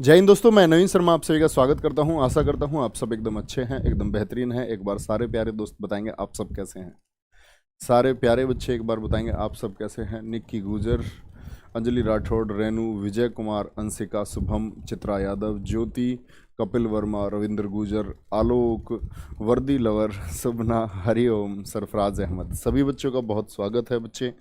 जय हिंद दोस्तों, मैं नवीन शर्मा आप सभी का स्वागत करता हूं। आशा करता हूं आप सब एकदम अच्छे हैं, एकदम बेहतरीन हैं। एक बार सारे प्यारे दोस्त बताएंगे आप सब कैसे हैं। सारे प्यारे बच्चे एक बार बताएंगे आप सब कैसे हैं। निक्की गुजर, अंजलि राठौड़, रेनू, विजय कुमार, अंशिका, शुभम, चित्रा यादव, ज्योति, कपिल वर्मा, रविंद्र गुजर, आलोक, वर्दी लवर, सुबना, हरिओम, सरफराज अहमद, सभी बच्चों का बहुत स्वागत है। बच्चे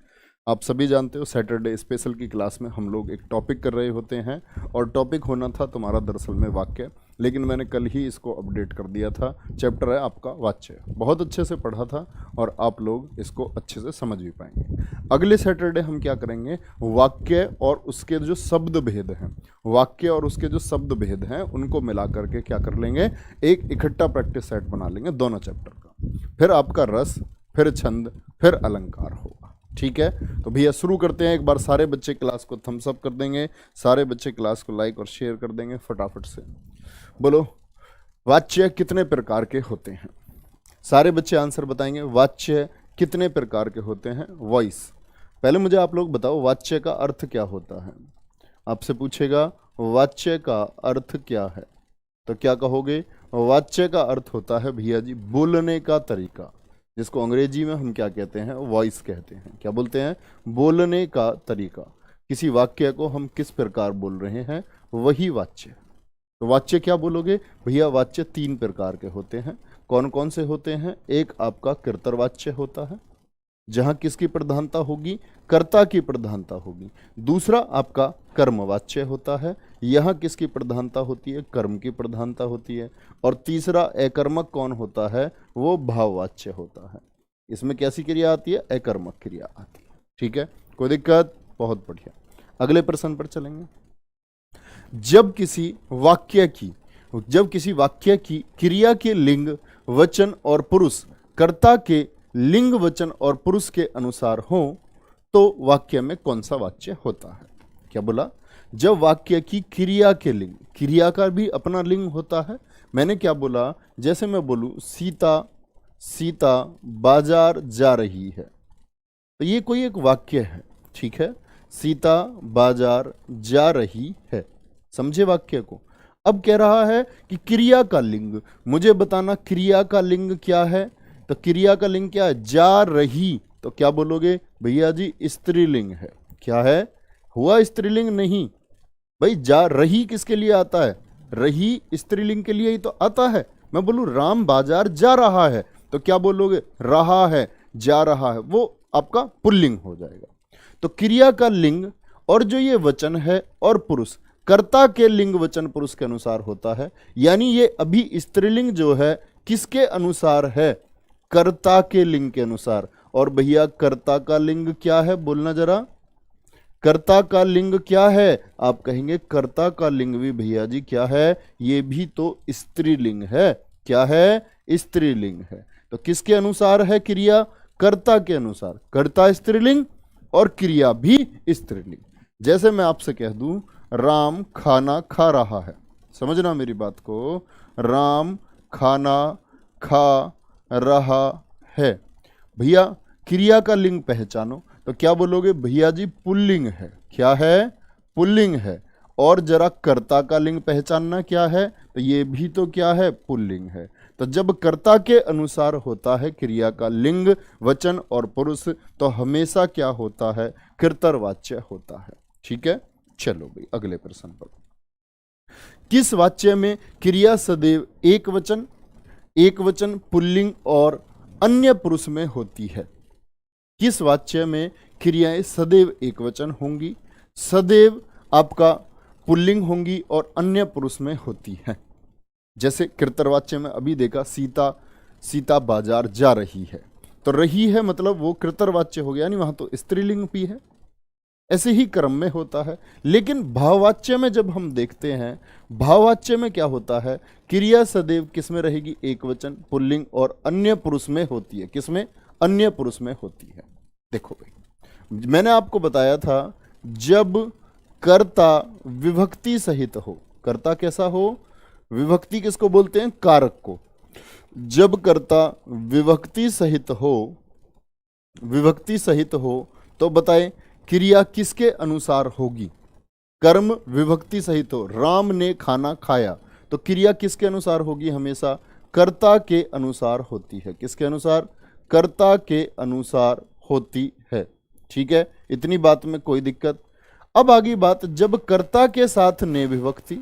आप सभी जानते हो सैटरडे स्पेशल की क्लास में हम लोग एक टॉपिक कर रहे होते हैं और टॉपिक होना था तुम्हारा दरअसल में वाक्य, लेकिन मैंने कल ही इसको अपडेट कर दिया था। चैप्टर है आपका वाच्य। बहुत अच्छे से पढ़ा था और आप लोग इसको अच्छे से समझ भी पाएंगे। अगले सैटरडे हम क्या करेंगे, वाक्य और उसके जो शब्द भेद हैं, वाक्य और उसके जो शब्द भेद हैं उनको मिला करके क्या कर लेंगे, एक इकट्ठा प्रैक्टिस सेट बना लेंगे दोनों चैप्टर का। फिर आपका रस, फिर छंद, फिर अलंकार होगा। ठीक है, तो भैया शुरू करते हैं। एक बार सारे बच्चे क्लास को थम्स अप कर देंगे, सारे बच्चे क्लास को लाइक और शेयर कर देंगे फटाफट से। बोलो, वाच्य कितने प्रकार के होते हैं? सारे बच्चे आंसर बताएंगे। वाच्य कितने प्रकार के होते हैं? वॉइस। पहले मुझे आप लोग बताओ वाच्य का अर्थ क्या होता है। आपसे पूछेगा वाच्य का अर्थ क्या है, तो क्या कहोगे? वाच्य का अर्थ होता है भैया जी बोलने का तरीका, जिसको अंग्रेजी में हम क्या कहते हैं, वॉइस कहते हैं। क्या बोलते हैं? बोलने का तरीका। किसी वाक्य को हम किस प्रकार बोल रहे हैं, वही वाच्य। तो वाच्य क्या बोलोगे भैया? वाच्य तीन प्रकार के होते हैं। कौन कौन से होते हैं? एक आपका कर्तृवाच्य होता है, जहां किसकी प्रधानता होगी? कर्ता की प्रधानता होगी। दूसरा आपका कर्मवाच्य होता है, यहां किसकी प्रधानता होती है? कर्म की प्रधानता होती है। और तीसरा अकर्मक कौन होता है? वो भाववाच्य होता है। इसमें कैसी क्रिया आती है? अकर्मक क्रिया आती है। ठीक है, कोई दिक्कत? बहुत बढ़िया। अगले प्रश्न पर चलेंगे। जब किसी वाक्य की क्रिया के लिंग, वचन और पुरुष कर्ता के लिंग, वचन और पुरुष के अनुसार हो तो वाक्य में कौन सा वाच्य होता है? क्या बोला? जब वाक्य की क्रिया के लिंग, क्रिया का भी अपना लिंग होता है। मैंने क्या बोला? जैसे मैं बोलूं सीता बाजार जा रही है, तो ये कोई एक वाक्य है। ठीक है, सीता बाजार जा रही है, समझे वाक्य को। अब कह रहा है कि क्रिया का लिंग, मुझे बताना क्रिया का लिंग क्या है। तो क्रिया का लिंग क्या है? जा रही। तो क्या बोलोगे भैया जी? स्त्रीलिंग है। क्या है? हुआ स्त्रीलिंग नहीं भाई। जा रही किसके लिए आता है? रही स्त्रीलिंग के लिए ही तो आता है। मैं बोलूं राम बाजार जा रहा है, तो क्या बोलोगे? रहा है, जा रहा है, वो आपका पुल्लिंग हो जाएगा। तो क्रिया का लिंग और जो ये वचन है और पुरुष कर्ता के लिंग, वचन, पुरुष के अनुसार होता है। यानी ये अभी स्त्रीलिंग जो है किसके अनुसार है? कर्ता के लिंग के अनुसार। और भैया कर्ता का लिंग क्या है? बोलना जरा, कर्ता का लिंग क्या है? आप कहेंगे कर्ता का लिंग भी भैया जी क्या है? ये भी तो स्त्रीलिंग है। क्या है? स्त्रीलिंग है। तो किसके अनुसार है क्रिया? कर्ता के अनुसार। कर्ता स्त्रीलिंग और क्रिया भी स्त्रीलिंग। जैसे मैं आपसे कह दूं राम खाना खा रहा है, समझना मेरी बात को, राम खाना खा रहा है। भैया क्रिया का लिंग पहचानो, तो क्या बोलोगे भैया जी? पुल्लिंग है। क्या है? पुल्लिंग है। और जरा कर्ता का लिंग पहचानना क्या है? तो ये भी तो क्या है? पुल्लिंग है। तो जब कर्ता के अनुसार होता है क्रिया का लिंग, वचन और पुरुष, तो हमेशा क्या होता है? कर्तृवाच्य होता है। ठीक है, चलो भाई अगले प्रश्न पर। किस वाच्य में क्रिया सदैव एक वचन पुल्लिंग और अन्य पुरुष में होती है? किस वाच्य में क्रियाएं सदैव एक वचन होंगी, सदैव आपका पुल्लिंग होंगी और अन्य पुरुष में होती है? जैसे कृतवाच्य में अभी देखा सीता बाजार जा रही है, तो रही है मतलब वो कृतवाच्य हो गया, यानी वहां तो स्त्रीलिंग भी है। ऐसे ही क्रम में होता है। लेकिन भाववाच्य में जब हम देखते हैं, भाववाच्य में क्या होता है? क्रिया सदैव किस में रहेगी? एक वचन पुल्लिंग और अन्य पुरुष में होती है। किसमें? अन्य पुरुष में होती है। देखो भाई, मैंने आपको बताया था जब कर्ता विभक्ति सहित हो। कर्ता कैसा हो? विभक्ति किसको बोलते हैं? कारक को। जब कर्ता विभक्ति सहित हो तो बताएं क्रिया किसके अनुसार होगी? कर्म विभक्ति सहित हो, राम ने खाना खाया, तो क्रिया किसके अनुसार होगी? हमेशा कर्ता के अनुसार होती है। किसके अनुसार? कर्ता के अनुसार होती है। ठीक है, इतनी बात में कोई दिक्कत? अब आगे बात, जब कर्ता के साथ ने विभक्ति,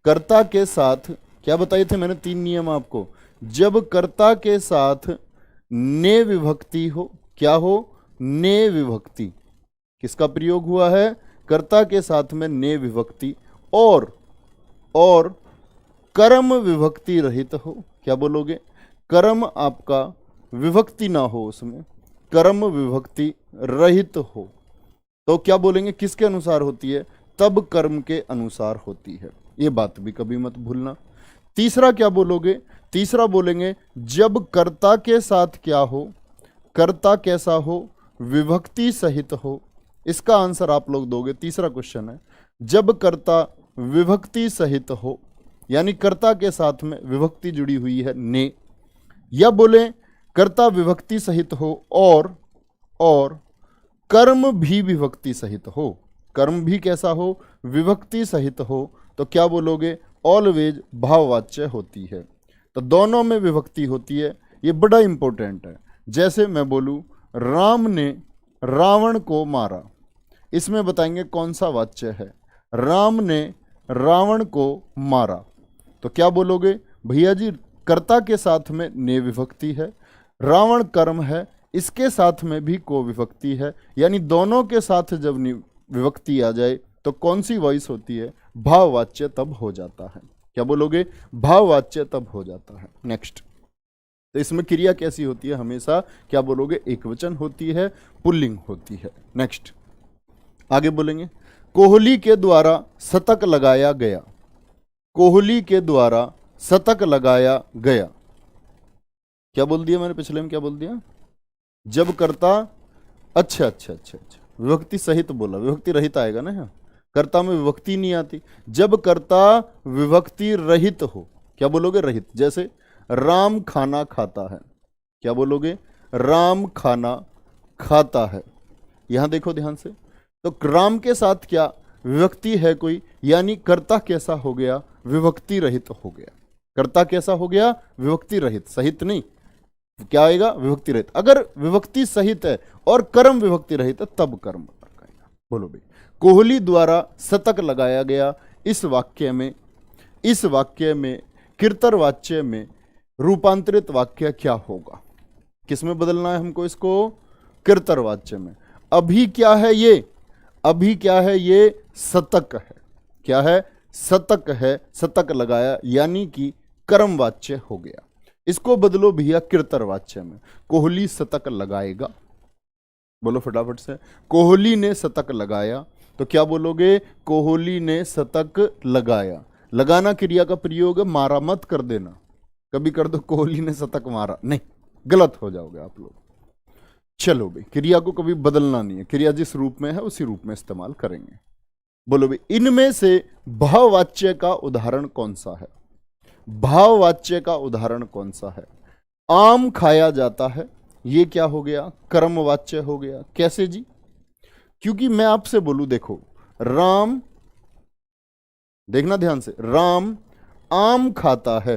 कर्ता के साथ क्या बताए थे मैंने? 3 नियम आपको। जब कर्ता के साथ ने विभक्ति हो, क्या हो? ने विभक्ति। किसका प्रयोग हुआ है? कर्ता के साथ में ने विभक्ति, और कर्म विभक्ति रहित हो। क्या बोलोगे? कर्म आपका विभक्ति ना हो, उसमें कर्म विभक्ति रहित हो, तो क्या बोलेंगे? किसके अनुसार होती है? तब कर्म के अनुसार होती है। ये बात भी कभी मत भूलना। तीसरा क्या बोलोगे? तीसरा बोलेंगे जब कर्ता के साथ क्या हो? कर्ता कैसा हो? विभक्ति सहित हो। इसका आंसर आप लोग दोगे। तीसरा क्वेश्चन है, जब कर्ता विभक्ति सहित हो, यानी कर्ता के साथ में विभक्ति जुड़ी हुई है ने, या बोले कर्ता विभक्ति सहित हो और कर्म भी विभक्ति सहित हो। कर्म भी कैसा हो? विभक्ति सहित हो, तो क्या बोलोगे? ऑलवेज भाववाच्य होती है। तो दोनों में विभक्ति होती है, ये बड़ा इंपॉर्टेंट है। जैसे मैं बोलूं राम ने रावण को मारा, इसमें बताएंगे कौन सा वाच्य है? राम ने रावण को मारा, तो क्या बोलोगे? भैया जी कर्ता के साथ में ने विभक्ति है, रावण कर्म है, इसके साथ में भी को विभक्ति है, यानी दोनों के साथ जब विभक्ति आ जाए तो कौन सी वॉइस होती है? भाववाच्य तब हो जाता है। क्या बोलोगे? भाववाच्य तब हो जाता है। नेक्स्ट, तो इसमें क्रिया कैसी होती है? हमेशा क्या बोलोगे? एकवचन होती है, पुल्लिंग होती है। नेक्स्ट आगे बोलेंगे कोहली के द्वारा शतक लगाया गया। कोहली के द्वारा शतक लगाया गया, क्या बोल दिया मैंने? पिछले में क्या बोल दिया? जब कर्ता, अच्छा, विभक्ति सहित बोला, विभक्ति रहित आएगा ना यहाँ, कर्ता में विभक्ति नहीं आती। जब कर्ता विभक्ति रहित हो, क्या बोलोगे? रहित। जैसे राम खाना खाता है, क्या बोलोगे? राम खाना खाता है। यहां देखो ध्यान से, तो राम के साथ क्या विभक्ति है कोई, यानी कर्ता कैसा हो गया? विभक्ति रहित हो गया। कर्ता कैसा हो गया? विभक्ति रहित, सहित नहीं, क्या आएगा? विभक्ति रहित। अगर विभक्ति सहित है और कर्म विभक्ति रहित है तब कर्म आएगा। बोलो भाई, कोहली द्वारा शतक लगाया गया, इस वाक्य में कृतवाच्य में रूपांतरित वाक्य क्या होगा? किसमें बदलना है हमको इसको? कृतवाच्य में। अभी क्या है ये? अभी क्या है ये? शतक है। क्या है? शतक है, शतक लगाया, यानी कि कर्मवाच्य हो गया। इसको बदलो भैया कृतवाच्य में, कोहली शतक लगाएगा। बोलो फटाफट से, कोहली ने शतक लगाया, तो क्या बोलोगे? कोहली ने शतक लगाया। लगाना क्रिया का प्रयोग है, मारा मत कर देना। कभी कर दो कोहली ने शतक मारा, नहीं, गलत हो जाओगे आप लोग। चलो भाई, क्रिया को कभी बदलना नहीं है, क्रिया जिस रूप में है उसी रूप में इस्तेमाल करेंगे। बोलो भाई, इनमें से भाववाच्य का उदाहरण कौन सा है? भाववाच्य का उदाहरण कौन सा है? आम खाया जाता है, ये क्या हो गया? कर्मवाच्य हो गया। कैसे जी? क्योंकि मैं आपसे बोलूं, देखो राम, देखना ध्यान से, राम आम खाता है,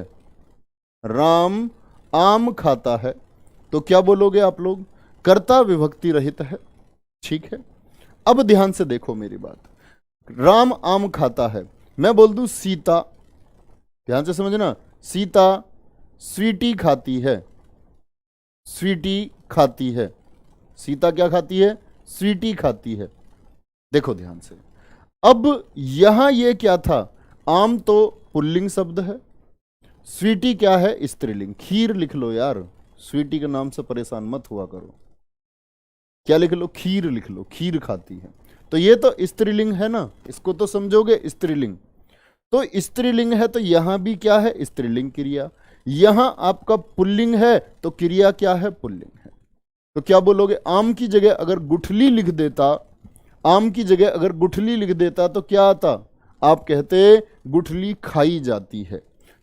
राम आम खाता है, तो क्या बोलोगे आप लोग? कर्ता विभक्ति रहित है। ठीक है, अब ध्यान से देखो मेरी बात, राम आम खाता है, मैं बोल दूं सीता, ध्यान से समझना, सीता स्वीटी खाती है, स्वीटी खाती है। सीता क्या खाती है? स्वीटी खाती है। देखो ध्यान से, अब यहां ये क्या था? आम तो पुल्लिंग शब्द है, स्वीटी क्या है? स्त्रीलिंग। खीर लिख लो यार, स्वीटी के नाम से परेशान मत हुआ करो। क्या लिख लो? खीर लिख लो, खीर खाती है। तो ये तो स्त्रीलिंग है ना, इसको तो समझोगे स्त्रीलिंग। तो स्त्रीलिंग है तो यहां भी क्या है? स्त्रीलिंग क्रिया। यहां आपका पुल्लिंग है तो क्रिया क्या है? पुल्लिंग है। तो क्या बोलोगे? आम की जगह अगर गुठली लिख देता, आम की जगह अगर गुठली लिख देता तो क्या आता? आप कहते गुठली खाई जाती है।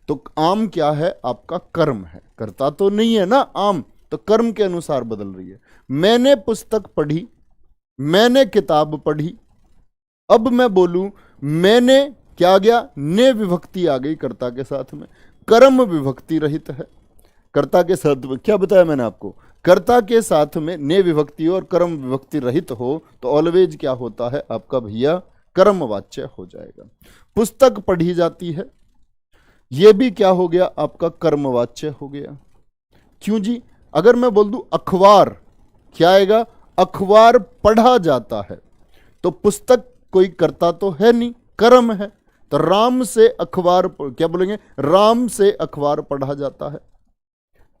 तो आम क्या है? आपका कर्म है, करता तो नहीं है ना आम, तो कर्म के अनुसार बदल रही है। मैंने पुस्तक पढ़ी, मैंने किताब पढ़ी, अब मैं बोलूं मैंने, क्या आ गया, ने विभक्ति आ गई कर्ता के साथ में, कर्म विभक्ति रहित है। कर्ता के साथ में क्या बताया मैंने आपको, कर्ता के साथ में ने विभक्ति हो और कर्म विभक्ति रहित हो तो ऑलवेज क्या होता है आपका भैया, कर्मवाच्य हो जाएगा। पुस्तक पढ़ी जाती है, यह भी क्या हो गया आपका, कर्मवाच्य हो गया। क्यों जी, अगर मैं बोल दूं अखबार, क्या आएगा, अखबार पढ़ा जाता है, तो पुस्तक कोई कर्ता तो है नहीं, कर्म है, तो राम से अखबार, क्या बोलेंगे, राम से अखबार पढ़ा जाता है,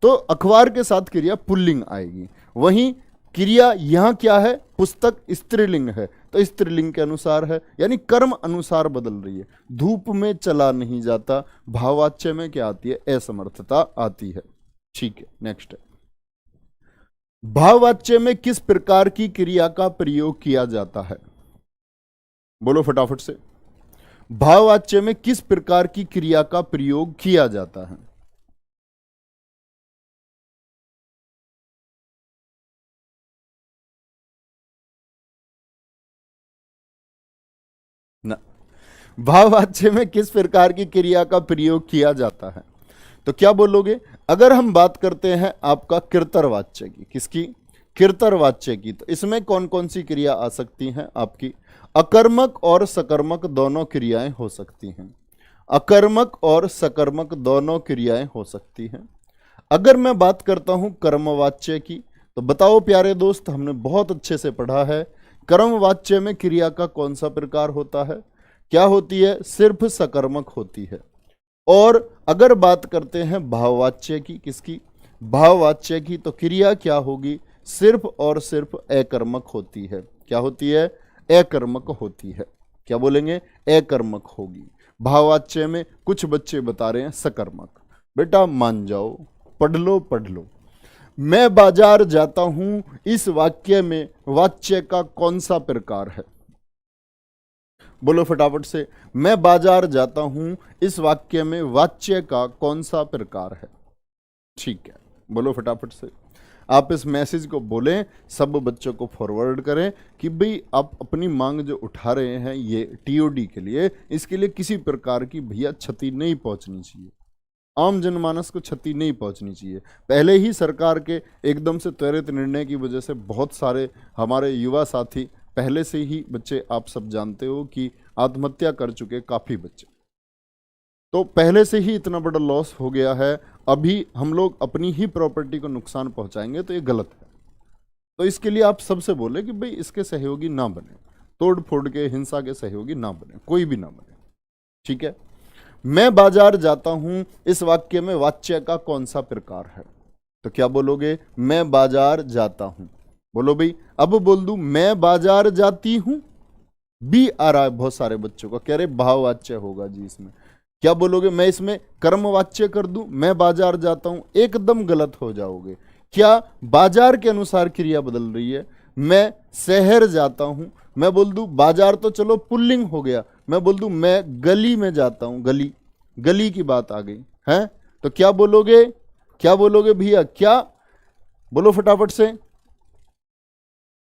तो अखबार के साथ क्रिया पुल्लिंग आएगी। वहीं क्रिया यहां क्या है, पुस्तक स्त्रीलिंग है, तो स्त्रीलिंग के अनुसार है, यानी कर्म अनुसार बदल रही है। धूप में चला नहीं जाता, भाववाच्य में क्या आती है, असमर्थता आती है। ठीक है, नेक्स्ट है, भाववाच्य में किस प्रकार की क्रिया का प्रयोग किया जाता है, बोलो फटाफट से। भाववाच्य में किस प्रकार की क्रिया का प्रयोग किया जाता है? ना, भाववाच्य में किस प्रकार की क्रिया का प्रयोग किया जाता है, तो क्या बोलोगे? अगर हम बात करते हैं आपका किर्तरवाच्य की, किसकी, किर्तरवाच्य की, तो इसमें कौन कौन सी क्रिया आ सकती हैं आपकी, अकर्मक और सकर्मक दोनों क्रियाएं हो सकती हैं। अकर्मक और सकर्मक दोनों क्रियाएं हो सकती हैं। अगर मैं बात करता हूं कर्मवाच्य की, तो बताओ प्यारे दोस्त, हमने बहुत अच्छे से पढ़ा है, कर्मवाच्य में क्रिया का कौन सा प्रकार होता है, क्या होती है, सिर्फ सकर्मक होती है। और अगर बात करते हैं भाववाच्य की, किसकी, भाववाच्य की, तो क्रिया क्या होगी, सिर्फ और सिर्फ अकर्मक होती है। क्या होती है, अकर्मक होती है। क्या बोलेंगे, अकर्मक होगी। भाववाच्य में कुछ बच्चे बता रहे हैं सकर्मक, बेटा मान जाओ, पढ़ लो पढ़ लो। मैं बाजार जाता हूं, इस वाक्य में वाच्य का कौन सा प्रकार है, बोलो फटाफट से। मैं बाजार जाता हूं, इस वाक्य में वाच्य का कौन सा प्रकार है? ठीक है, बोलो फटाफट से। आप इस मैसेज को बोलें, सब बच्चों को फॉरवर्ड करें कि भाई आप अपनी मांग जो उठा रहे हैं ये टीओडी के लिए, इसके लिए किसी प्रकार की भैया क्षति नहीं पहुंचनी चाहिए, आम जनमानस को क्षति नहीं पहुंचनी चाहिए। पहले ही सरकार के एकदम से त्वरित निर्णय की वजह से बहुत सारे हमारे युवा साथी, पहले से ही बच्चे, आप सब जानते हो कि आत्महत्या कर चुके काफ़ी बच्चे, तो पहले से ही इतना बड़ा लॉस हो गया है, अभी हम लोग अपनी ही प्रॉपर्टी को नुकसान पहुंचाएंगे तो ये गलत है। तो इसके लिए आप सबसे बोले कि भाई इसके सहयोगी ना बने, तोड़ फोड़ के हिंसा के सहयोगी ना बने, कोई भी ना बने। ठीक है, मैं बाजार जाता हूं, इस वाक्य में वाच्य का कौन सा प्रकार है, तो क्या बोलोगे, मैं बाजार जाता हूं। बोलो भाई, अब बोल दूं मैं बाजार जाती हूं, भी आ रहा है बहुत सारे बच्चों का, कह रहे भाववाच्य होगा जी इसमें। क्या बोलोगे, मैं इसमें कर्मवाच्य कर दूं, मैं बाजार जाता हूं, एकदम गलत हो जाओगे। क्या बाजार के अनुसार क्रिया बदल रही है। मैं शहर जाता हूं, मैं बोल दूं बाजार तो चलो पुल्लिंग हो गया, मैं बोल दूं मैं गली में जाता हूं, गली, गली की बात आ गई है, तो क्या बोलोगे, क्या बोलोगे भैया, क्या बोलो फटाफट से।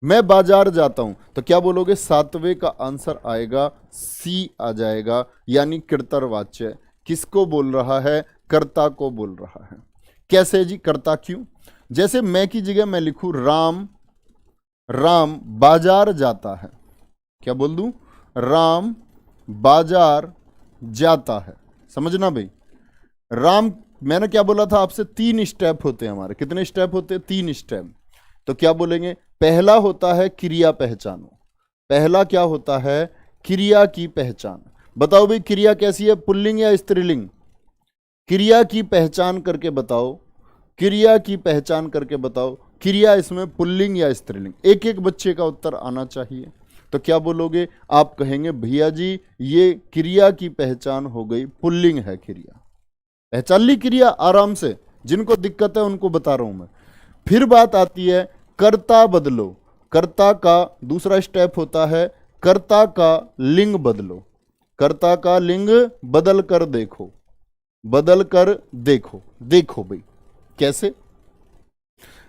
मैं बाजार जाता हूं, तो क्या बोलोगे, सातवें का आंसर आएगा सी आ जाएगा, यानी कर्तरवाच्य। किसको बोल रहा है, कर्ता को बोल रहा है। कैसे जी, कर्ता क्यों, जैसे मैं की जगह मैं लिखूं राम, राम बाजार जाता है, क्या बोल दूं, राम बाजार जाता है, समझना भाई। राम, मैंने क्या बोला था आपसे, 3 स्टेप होते हैं हमारे, कितने स्टेप होते हैं, 3 स्टेप। तो क्या बोलेंगे, पहला होता है क्रिया पहचानो, पहला क्या होता है, क्रिया की पहचान। बताओ भाई क्रिया कैसी है, पुल्लिंग या स्त्रीलिंग, क्रिया की पहचान करके बताओ, क्रिया की पहचान करके बताओ, क्रिया इसमें पुल्लिंग या स्त्रीलिंग, एक एक बच्चे का उत्तर आना चाहिए। तो क्या बोलोगे, आप कहेंगे भैया जी ये क्रिया की पहचान हो गई, पुल्लिंग है क्रिया, पहचान ली क्रिया आराम से, जिनको दिक्कत है उनको बता रहा हूं मैं। फिर बात आती है कर्ता बदलो, कर्ता का दूसरा स्टेप होता है कर्ता का लिंग बदलो, कर्ता का लिंग बदल कर देखो, बदल कर देखो। देखो भाई कैसे,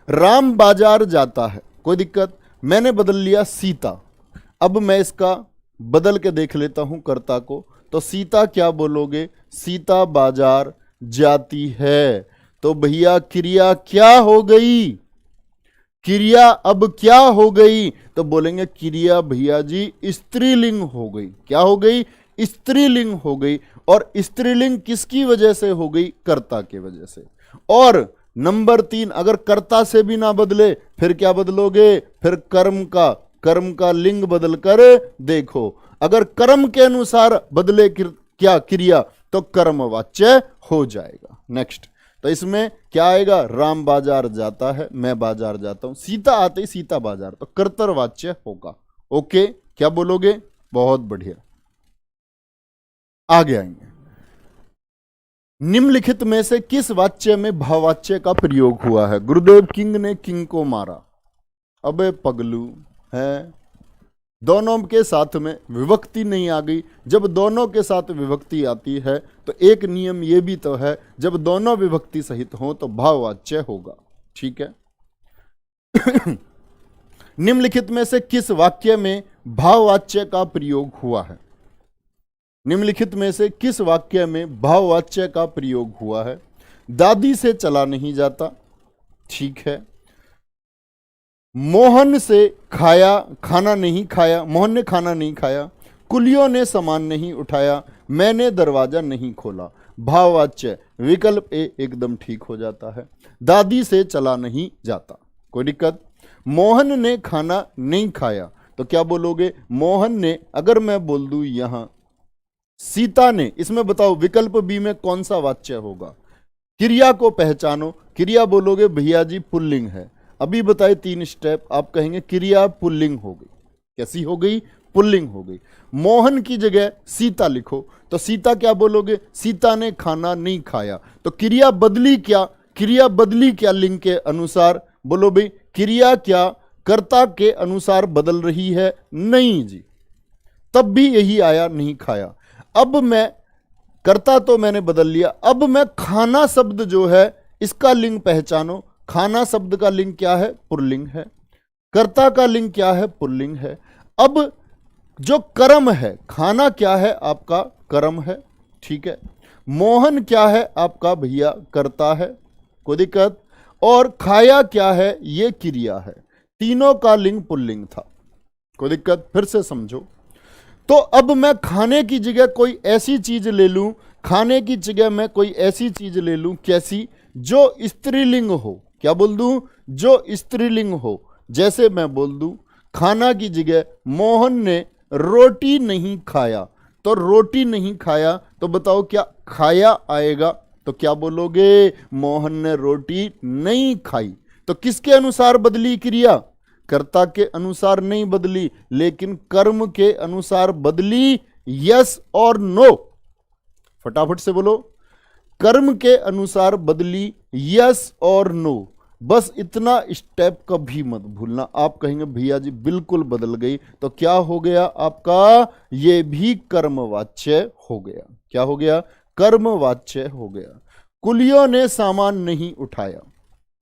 राम बाजार जाता है, कोई दिक्कत, मैंने बदल लिया सीता, अब मैं इसका बदल के देख लेता हूं कर्ता को, तो सीता क्या बोलोगे? सीता बाजार जाती है। तो भैया क्रिया क्या हो गई? क्रिया अब क्या हो गई? तो बोलेंगे क्रिया भैया जी स्त्रीलिंग हो गई। क्या हो गई? स्त्रीलिंग हो गई। और स्त्रीलिंग किसकी वजह से हो गई? कर्ता की वजह से। और नंबर 3, अगर कर्ता से भी ना बदले फिर क्या बदलोगे? फिर कर्म का लिंग बदल कर देखो। अगर कर्म के अनुसार बदले क्या क्रिया, तो कर्मवाच्य हो जाएगा। नेक्स्ट, तो इसमें क्या आएगा? राम बाजार जाता है, मैं बाजार जाता हूं, सीता आते ही सीता बाजार, तो कर्तव्यवाच्य होगा। ओके, क्या बोलोगे? बहुत बढ़िया। आगे आएंगे। निम्नलिखित में से किस वाच्य में भाववाच्य का प्रयोग हुआ है? गुरुदेव किंग ने किंग को मारा। अबे पगलू है, दोनों के साथ में विभक्ति नहीं आ गई। जब दोनों के साथ विभक्ति आती है तो एक नियम यह भी तो है, जब दोनों विभक्ति सहित हो तो भाववाच्य होगा। ठीक है। निम्नलिखित में से किस वाक्य में भाववाच्य का प्रयोग हुआ है? निम्नलिखित में से किस वाक्य में भाववाच्य का प्रयोग हुआ है? दादी से चला नहीं जाता, ठीक है। मोहन से खाना नहीं खाया, मोहन ने खाना नहीं खाया। कुलियों ने सामान नहीं उठाया, मैंने दरवाजा नहीं खोला। भाववाच्य विकल्प ए एकदम ठीक हो जाता है। दादी से चला नहीं जाता, कोई दिक्कत? मोहन ने खाना नहीं खाया, तो क्या बोलोगे? मोहन ने, अगर मैं बोल दूं यहां सीता ने, इसमें बताओ विकल्प बी में कौन सा वाच्य होगा? क्रिया को पहचानो। क्रिया बोलोगे भैया जी पुल्लिंग है। अभी बताए 3 स्टेप, आप कहेंगे क्रिया पुल्लिंग हो गई। कैसी हो गई? पुल्लिंग हो गई। मोहन की जगह सीता लिखो, तो सीता क्या बोलोगे? सीता ने खाना नहीं खाया। तो क्रिया बदली क्या? क्रिया बदली क्या लिंग के अनुसार? बोलो भाई, क्रिया क्या कर्ता के अनुसार बदल रही है? नहीं जी, तब भी यही आया, नहीं खाया। अब मैं कर्ता तो मैंने बदल लिया, अब मैं खाना शब्द जो है इसका लिंग पहचानो। खाना शब्द का लिंग क्या है? पुल्लिंग है। कर्ता का लिंग क्या है? पुल्लिंग है। अब जो कर्म है, खाना क्या है आपका? कर्म है, ठीक है। मोहन क्या है आपका? भैया कर्ता है, कोई दिक्कत? और खाया क्या है? ये क्रिया है। तीनों का लिंग पुल्लिंग था, कोई दिक्कत? फिर से समझो। तो अब मैं खाने की जगह कोई ऐसी चीज ले लूं, खाने की जगह मैं कोई ऐसी चीज ले लूं, कैसी? जो स्त्रीलिंग हो। क्या बोल दूं? जो स्त्रीलिंग हो। जैसे मैं बोल दूं खाना की जगह मोहन ने रोटी नहीं खाया, तो रोटी नहीं खाया, तो बताओ क्या खाया आएगा? तो क्या बोलोगे? मोहन ने रोटी नहीं खाई। तो किसके अनुसार बदली क्रिया? कर्ता के अनुसार नहीं बदली, लेकिन कर्म के अनुसार बदली। यस और नो? फटाफट से बोलो, कर्म के अनुसार बदली, यस और नो? बस इतना स्टेप कभी मत भूलना। आप कहेंगे भैया जी बिल्कुल बदल गई, तो क्या हो गया आपका? ये भी कर्मवाच्य हो गया। क्या हो गया? कर्मवाच्य हो गया। कुलियों ने सामान नहीं उठाया।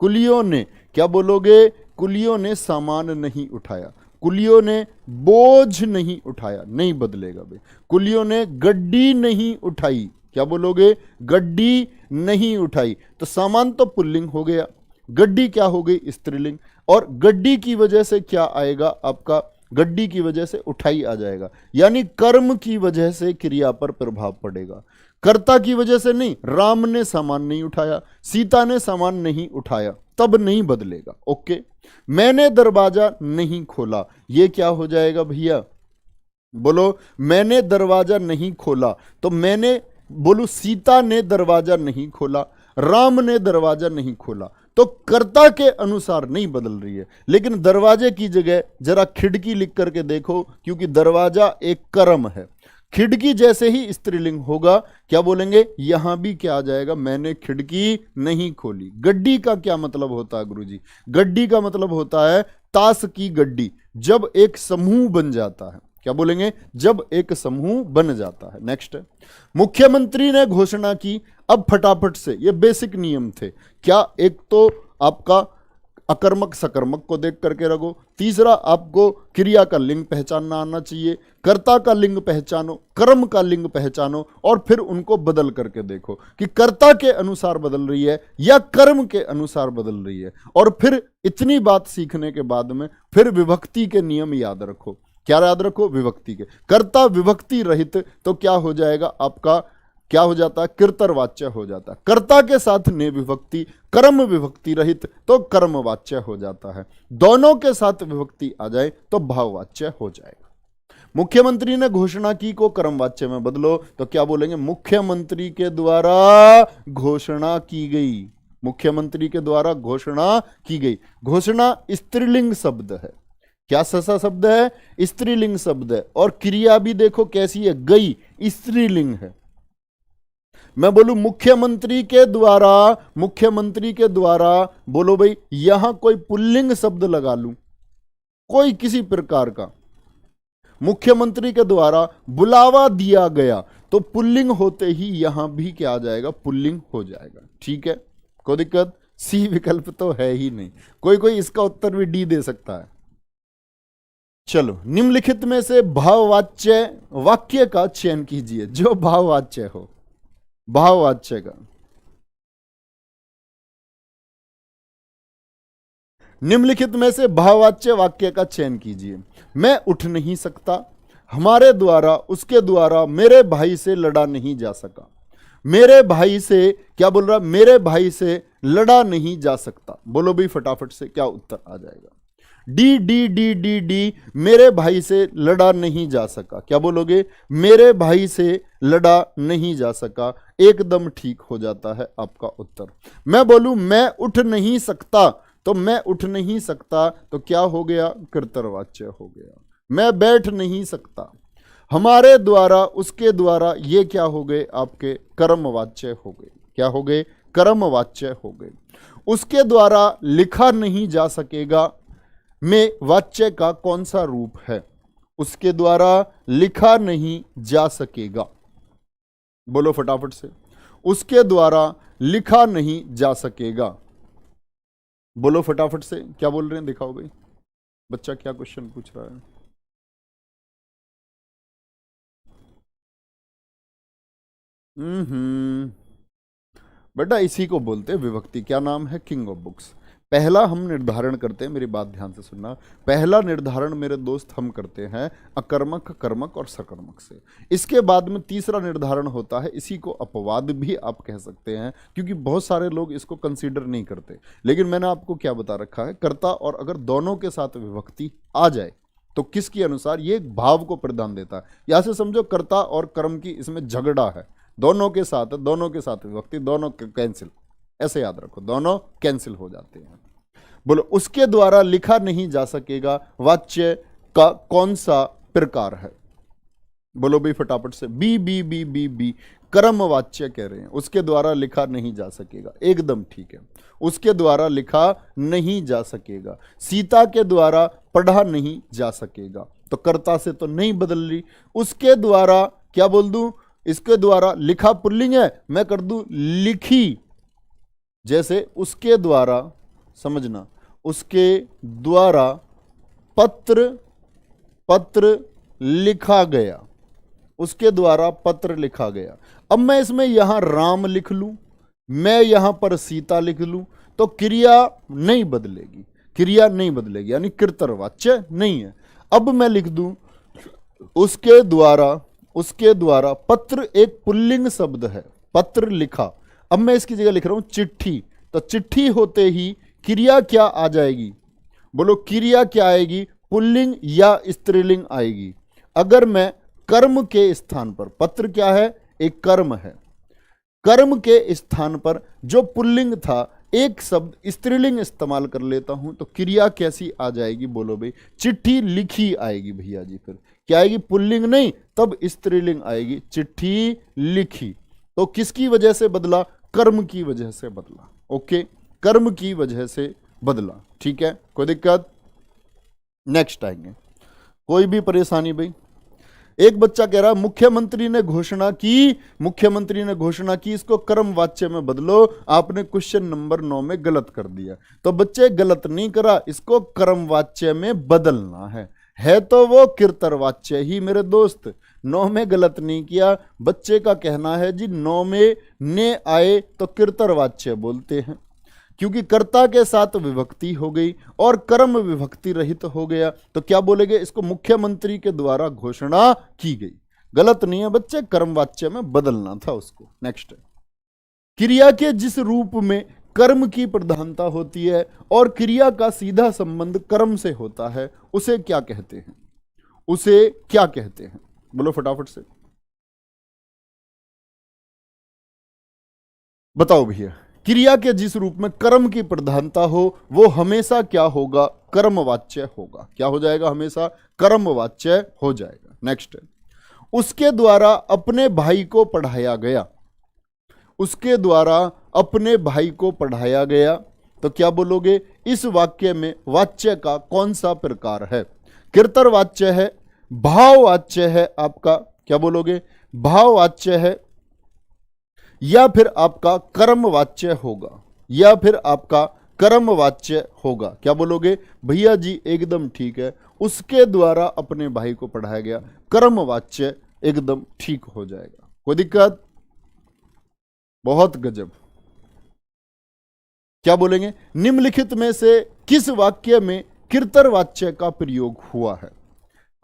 कुलियों ने, क्या बोलोगे? कुलियों ने सामान नहीं उठाया। कुलियों ने बोझ नहीं उठाया, नहीं बदलेगा भाई। कुलियों ने गड्डी नहीं उठाई, क्या बोलोगे? गड्डी नहीं उठाई। तो सामान तो पुल्लिंग हो गया, गड्डी क्या हो गई? स्त्रीलिंग। और गड्डी की वजह से क्या आएगा आपका? गड्डी की वजह से उठाई आ जाएगा। यानी कर्म की वजह से क्रिया पर प्रभाव पड़ेगा, कर्ता की वजह से नहीं। राम ने सामान नहीं उठाया, सीता ने सामान नहीं उठाया, तब नहीं बदलेगा। ओके। मैंने दरवाजा नहीं खोला, ये क्या हो जाएगा भैया? बोलो, मैंने दरवाजा नहीं खोला, तो मैंने बोलू सीता ने दरवाजा नहीं खोला, राम ने दरवाजा नहीं खोला, तो कर्ता के अनुसार नहीं बदल रही है। लेकिन दरवाजे की जगह जरा खिड़की लिख करके देखो, क्योंकि दरवाजा एक कर्म है। खिड़की जैसे ही स्त्रीलिंग होगा, क्या बोलेंगे? यहां भी क्या आ जाएगा? मैंने खिड़की नहीं खोली। गड्डी का क्या मतलब होता है गुरुजी? गड्डी का मतलब होता है ताश की गड्डी, जब एक समूह बन जाता है। क्या बोलेंगे? जब एक समूह बन जाता है। नेक्स्ट, मुख्यमंत्री ने घोषणा की। अब फटाफट से, ये बेसिक नियम थे। क्या? एक तो आपका अकर्मक सकर्मक को देख करके रखो। तीसरा, आपको क्रिया का लिंग पहचानना आना चाहिए। कर्ता का लिंग पहचानो, कर्म का लिंग पहचानो, और फिर उनको बदल करके देखो कि कर्ता के अनुसार बदल रही है या कर्म के अनुसार बदल रही है। और फिर इतनी बात सीखने के बाद में फिर विभक्ति के नियम याद रखो। क्या याद रखो? विभक्ति के। कर्ता विभक्ति रहित तो क्या हो जाएगा आपका, क्या हो जाता है? कृतर्वाच्य हो जाता है। कर्ता के साथ ने विभक्ति, कर्म विभक्ति रहित तो कर्मवाच्य हो जाता है। दोनों के साथ विभक्ति आ जाए तो भाववाच्य हो जाएगा। मुख्यमंत्री ने घोषणा की को कर्मवाच्य में बदलो तो क्या बोलेंगे? मुख्यमंत्री के द्वारा घोषणा की गई। मुख्यमंत्री के द्वारा घोषणा की गई। घोषणा स्त्रीलिंग शब्द है। क्या ससा शब्द है? स्त्रीलिंग शब्द है। और क्रिया भी देखो कैसी है, गई, स्त्रीलिंग है। मैं बोलूं मुख्यमंत्री के द्वारा, मुख्यमंत्री के द्वारा, बोलो भाई यहां कोई पुल्लिंग शब्द लगा लूं, कोई किसी प्रकार का, मुख्यमंत्री के द्वारा बुलावा दिया गया तो पुल्लिंग होते ही यहां भी क्या आ जाएगा? पुल्लिंग हो जाएगा। ठीक है, कोई दिक्कत? सी विकल्प तो है ही नहीं। कोई कोई इसका उत्तर भी डी दे सकता है। चलो, निम्नलिखित में से भाववाच्य वाक्य का चयन कीजिए जो भाववाच्य हो। भाववाच्य का, निम्नलिखित में से भाववाच्य वाक्य का चयन कीजिए। मैं उठ नहीं सकता, हमारे द्वारा, उसके द्वारा, मेरे भाई से लड़ा नहीं जा सका। मेरे भाई से क्या बोल रहा? मेरे भाई से लड़ा नहीं जा सकता। बोलो भाई फटाफट से क्या उत्तर आ जाएगा? D D D D D, मेरे भाई से लड़ा नहीं जा सका। क्या बोलोगे? मेरे भाई से लड़ा नहीं जा सका। एकदम ठीक हो जाता है आपका उत्तर। मैं बोलूं मैं उठ नहीं सकता तो मैं उठ नहीं सकता तो क्या हो गया? कर्तव्यवाच्य हो गया। मैं बैठ नहीं सकता, हमारे द्वारा, उसके द्वारा, ये क्या हो गए? आपके कर्मवाच्य हो गए। क्या हो गए? कर्मवाच्य हो गए। उसके द्वारा लिखा नहीं जा सकेगा में वाच्य का कौन सा रूप है? उसके द्वारा लिखा नहीं जा सकेगा। बोलो फटाफट से। उसके द्वारा लिखा नहीं जा सकेगा। बोलो फटाफट से क्या बोल रहे हैं? दिखाओ भाई, बच्चा क्या क्वेश्चन पूछ रहा है। बेटा इसी को बोलते हैं विभक्ति। क्या नाम है? King of books. पहला हम निर्धारण करते हैं, मेरी बात ध्यान से सुनना। पहला निर्धारण मेरे दोस्त हम करते हैं अकर्मक, कर्मक और सकर्मक से। इसके बाद में तीसरा निर्धारण होता है, इसी को अपवाद भी आप कह सकते हैं क्योंकि बहुत सारे लोग इसको कंसीडर नहीं करते। लेकिन मैंने आपको क्या बता रखा है? कर्ता और अगर दोनों के साथ विभक्ति आ जाए तो किसके अनुसार? ये भाव को प्रदान देता है। यहां से समझो कर्ता और कर्म की इसमें झगड़ा है। दोनों के साथ विभक्ति, दोनों कैंसिल, ऐसे याद रखो, दोनों कैंसिल हो जाते हैं। बोलो उसके द्वारा लिखा नहीं जा सकेगा वाच्य का कौन सा प्रकार है? बोलो भी फटाफट से। B B B B B, कर्म वाच्य कह रहे हैं। उसके द्वारा लिखा नहीं जा सकेगा, एकदम ठीक है। उसके द्वारा लिखा नहीं जा सकेगा। सीता के द्वारा पढ़ा नहीं जा सकेगा, तो कर्ता से तो नहीं बदल रही। उसके द्वारा क्या बोल दूं? इसके द्वारा लिखा पुल्लिंग है, मैं कर दूं लिखी। जैसे उसके द्वारा, समझना, उसके द्वारा पत्र लिखा गया। उसके द्वारा पत्र लिखा गया। अब मैं इसमें यहां राम लिख लूं, मैं यहां पर सीता लिख लूं, तो क्रिया नहीं बदलेगी। क्रिया नहीं बदलेगी, यानी कृतर्वाच्य नहीं है। अब मैं लिख दूं उसके द्वारा पत्र एक पुल्लिंग शब्द है, पत्र लिखा। अब मैं इसकी जगह लिख रहा हूं चिट्ठी, तो चिट्ठी होते ही क्रिया क्या आ जाएगी? बोलो क्रिया क्या आएगी? पुल्लिंग या स्त्रीलिंग आएगी। अगर मैं कर्म के स्थान पर, पत्र क्या है? एक कर्म है, कर्म के स्थान पर जो पुल्लिंग था एक शब्द स्त्रीलिंग इस्तेमाल कर लेता हूं तो क्रिया कैसी आ जाएगी? बोलो भाई, चिट्ठी लिखी आएगी भैया जी। फिर क्या आएगी? पुल्लिंग नहीं, तब स्त्रीलिंग आएगी, चिट्ठी लिखी। तो किसकी वजह से बदला? कर्म की वजह से बदला। ओके, कर्म की वजह से बदला। ठीक है, कोई दिक्कत? नेक्स्ट आएंगे। कोई भी परेशानी भाई? एक बच्चा कह रहा मुख्यमंत्री ने घोषणा की, मुख्यमंत्री ने घोषणा की, इसको कर्म वाच्य में बदलो, आपने क्वेश्चन नंबर 9 में गलत कर दिया। तो बच्चे गलत नहीं करा, इसको कर्म वाच्य में बदलना है तो वो किर्तरवाच्य ही मेरे दोस्त। 9 में गलत नहीं किया। बच्चे का कहना है जी 9 में ने आए तो किर्तरवाच्य बोलते हैं, क्योंकि कर्ता के साथ विभक्ति हो गई और कर्म विभक्ति रहित हो गया, तो क्या बोलेंगे, इसको मुख्यमंत्री के द्वारा घोषणा की गई। गलत नहीं है बच्चे, कर्मवाच्य में बदलना था उसको। नेक्स्ट, क्रिया के जिस रूप में कर्म की प्रधानता होती है और क्रिया का सीधा संबंध कर्म से होता है, उसे क्या कहते हैं? उसे क्या कहते हैं? बोलो फटाफट से बताओ भैया। क्रिया के जिस रूप में कर्म की प्रधानता हो वो हमेशा क्या होगा? कर्मवाच्य होगा। क्या हो जाएगा? हमेशा कर्मवाच्य हो जाएगा। नेक्स्ट, उसके द्वारा अपने भाई को पढ़ाया गया, उसके द्वारा अपने भाई को पढ़ाया गया, तो क्या बोलोगे? इस वाक्य में वाच्य का कौन सा प्रकार है? किर्तरवाच्य है, भाववाच्य है, आपका क्या बोलोगे? भाववाच्य है, या फिर आपका कर्मवाच्य होगा, या फिर आपका कर्मवाच्य होगा। क्या बोलोगे? भैया जी एकदम ठीक है, उसके द्वारा अपने भाई को पढ़ाया गया, कर्मवाच्य एकदम ठीक हो जाएगा। कोई दिक्कत? बहुत गजब। क्या बोलेंगे? निम्नलिखित में से किस वाक्य में किर्तरवाच्य का प्रयोग हुआ है?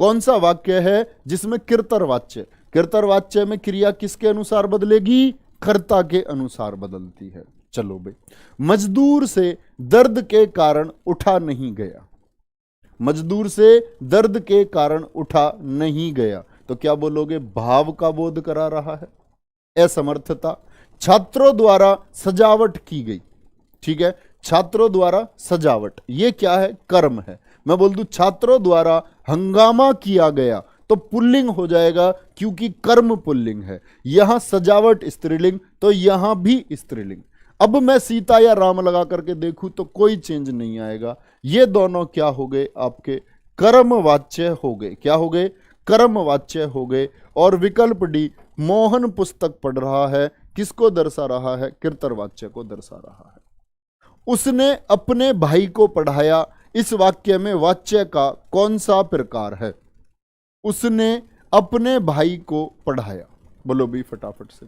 कौन सा वाक्य है जिसमें किर्तरवाच्य? किर्तरवाच्य में क्रिया किसके अनुसार बदलेगी? कर्ता के अनुसार बदलती है। चलो भाई, मजदूर से दर्द के कारण उठा नहीं गया, मजदूर से दर्द के कारण उठा नहीं गया, तो क्या बोलोगे? भाव का बोध करा रहा है। असमर्थता। छात्रों द्वारा सजावट की गई, ठीक है, छात्रों द्वारा सजावट, ये क्या है? कर्म है। मैं बोल दूं छात्रों द्वारा हंगामा किया गया, तो पुल्लिंग हो जाएगा, क्योंकि कर्म पुल्लिंग है। यहां सजावट स्त्रीलिंग, तो यहां भी स्त्रीलिंग। अब मैं सीता या राम लगा करके देखूं तो कोई चेंज नहीं आएगा। ये दोनों क्या हो गए? आपके कर्मवाच्य हो गए। क्या हो गए? कर्मवाच्य हो गए। और विकल्प डी, मोहन पुस्तक पढ़ रहा है, किसको दर्शा रहा है? किर्तरवाच्य को दर्शा रहा है। उसने अपने भाई को पढ़ाया, इस वाक्य में वाच्य का कौन सा प्रकार है? उसने अपने भाई को पढ़ाया। बोलो भी फटाफट से।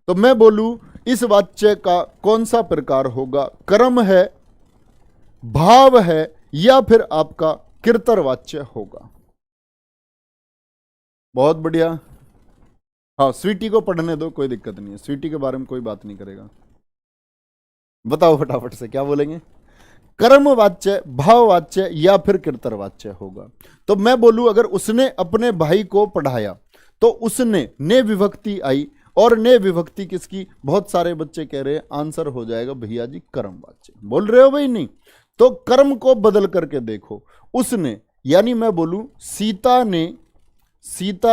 तो मैं बोलूं इस वाच्य का कौन सा प्रकार होगा? कर्म है, भाव है, या फिर आपका किर्तरवाच्य होगा? बहुत बढ़िया। हाँ, स्वीटी को पढ़ने दो, कोई दिक्कत नहीं है, स्वीटी के बारे में कोई बात नहीं करेगा। बताओ फटाफट से क्या बोलेंगे? कर्मवाच्य, भाववाच्य, या फिर किर्तरवाच्य होगा? तो मैं बोलूं अगर उसने अपने भाई को पढ़ाया, तो उसने ने विभक्ति आई, और ने विभक्ति किसकी? बहुत सारे बच्चे कह रहे हैं आंसर हो जाएगा भैया जी कर्मवाच्य। बोल रहे हो भाई? नहीं तो कर्म को बदल करके देखो। उसने, यानी मैं बोलूं सीता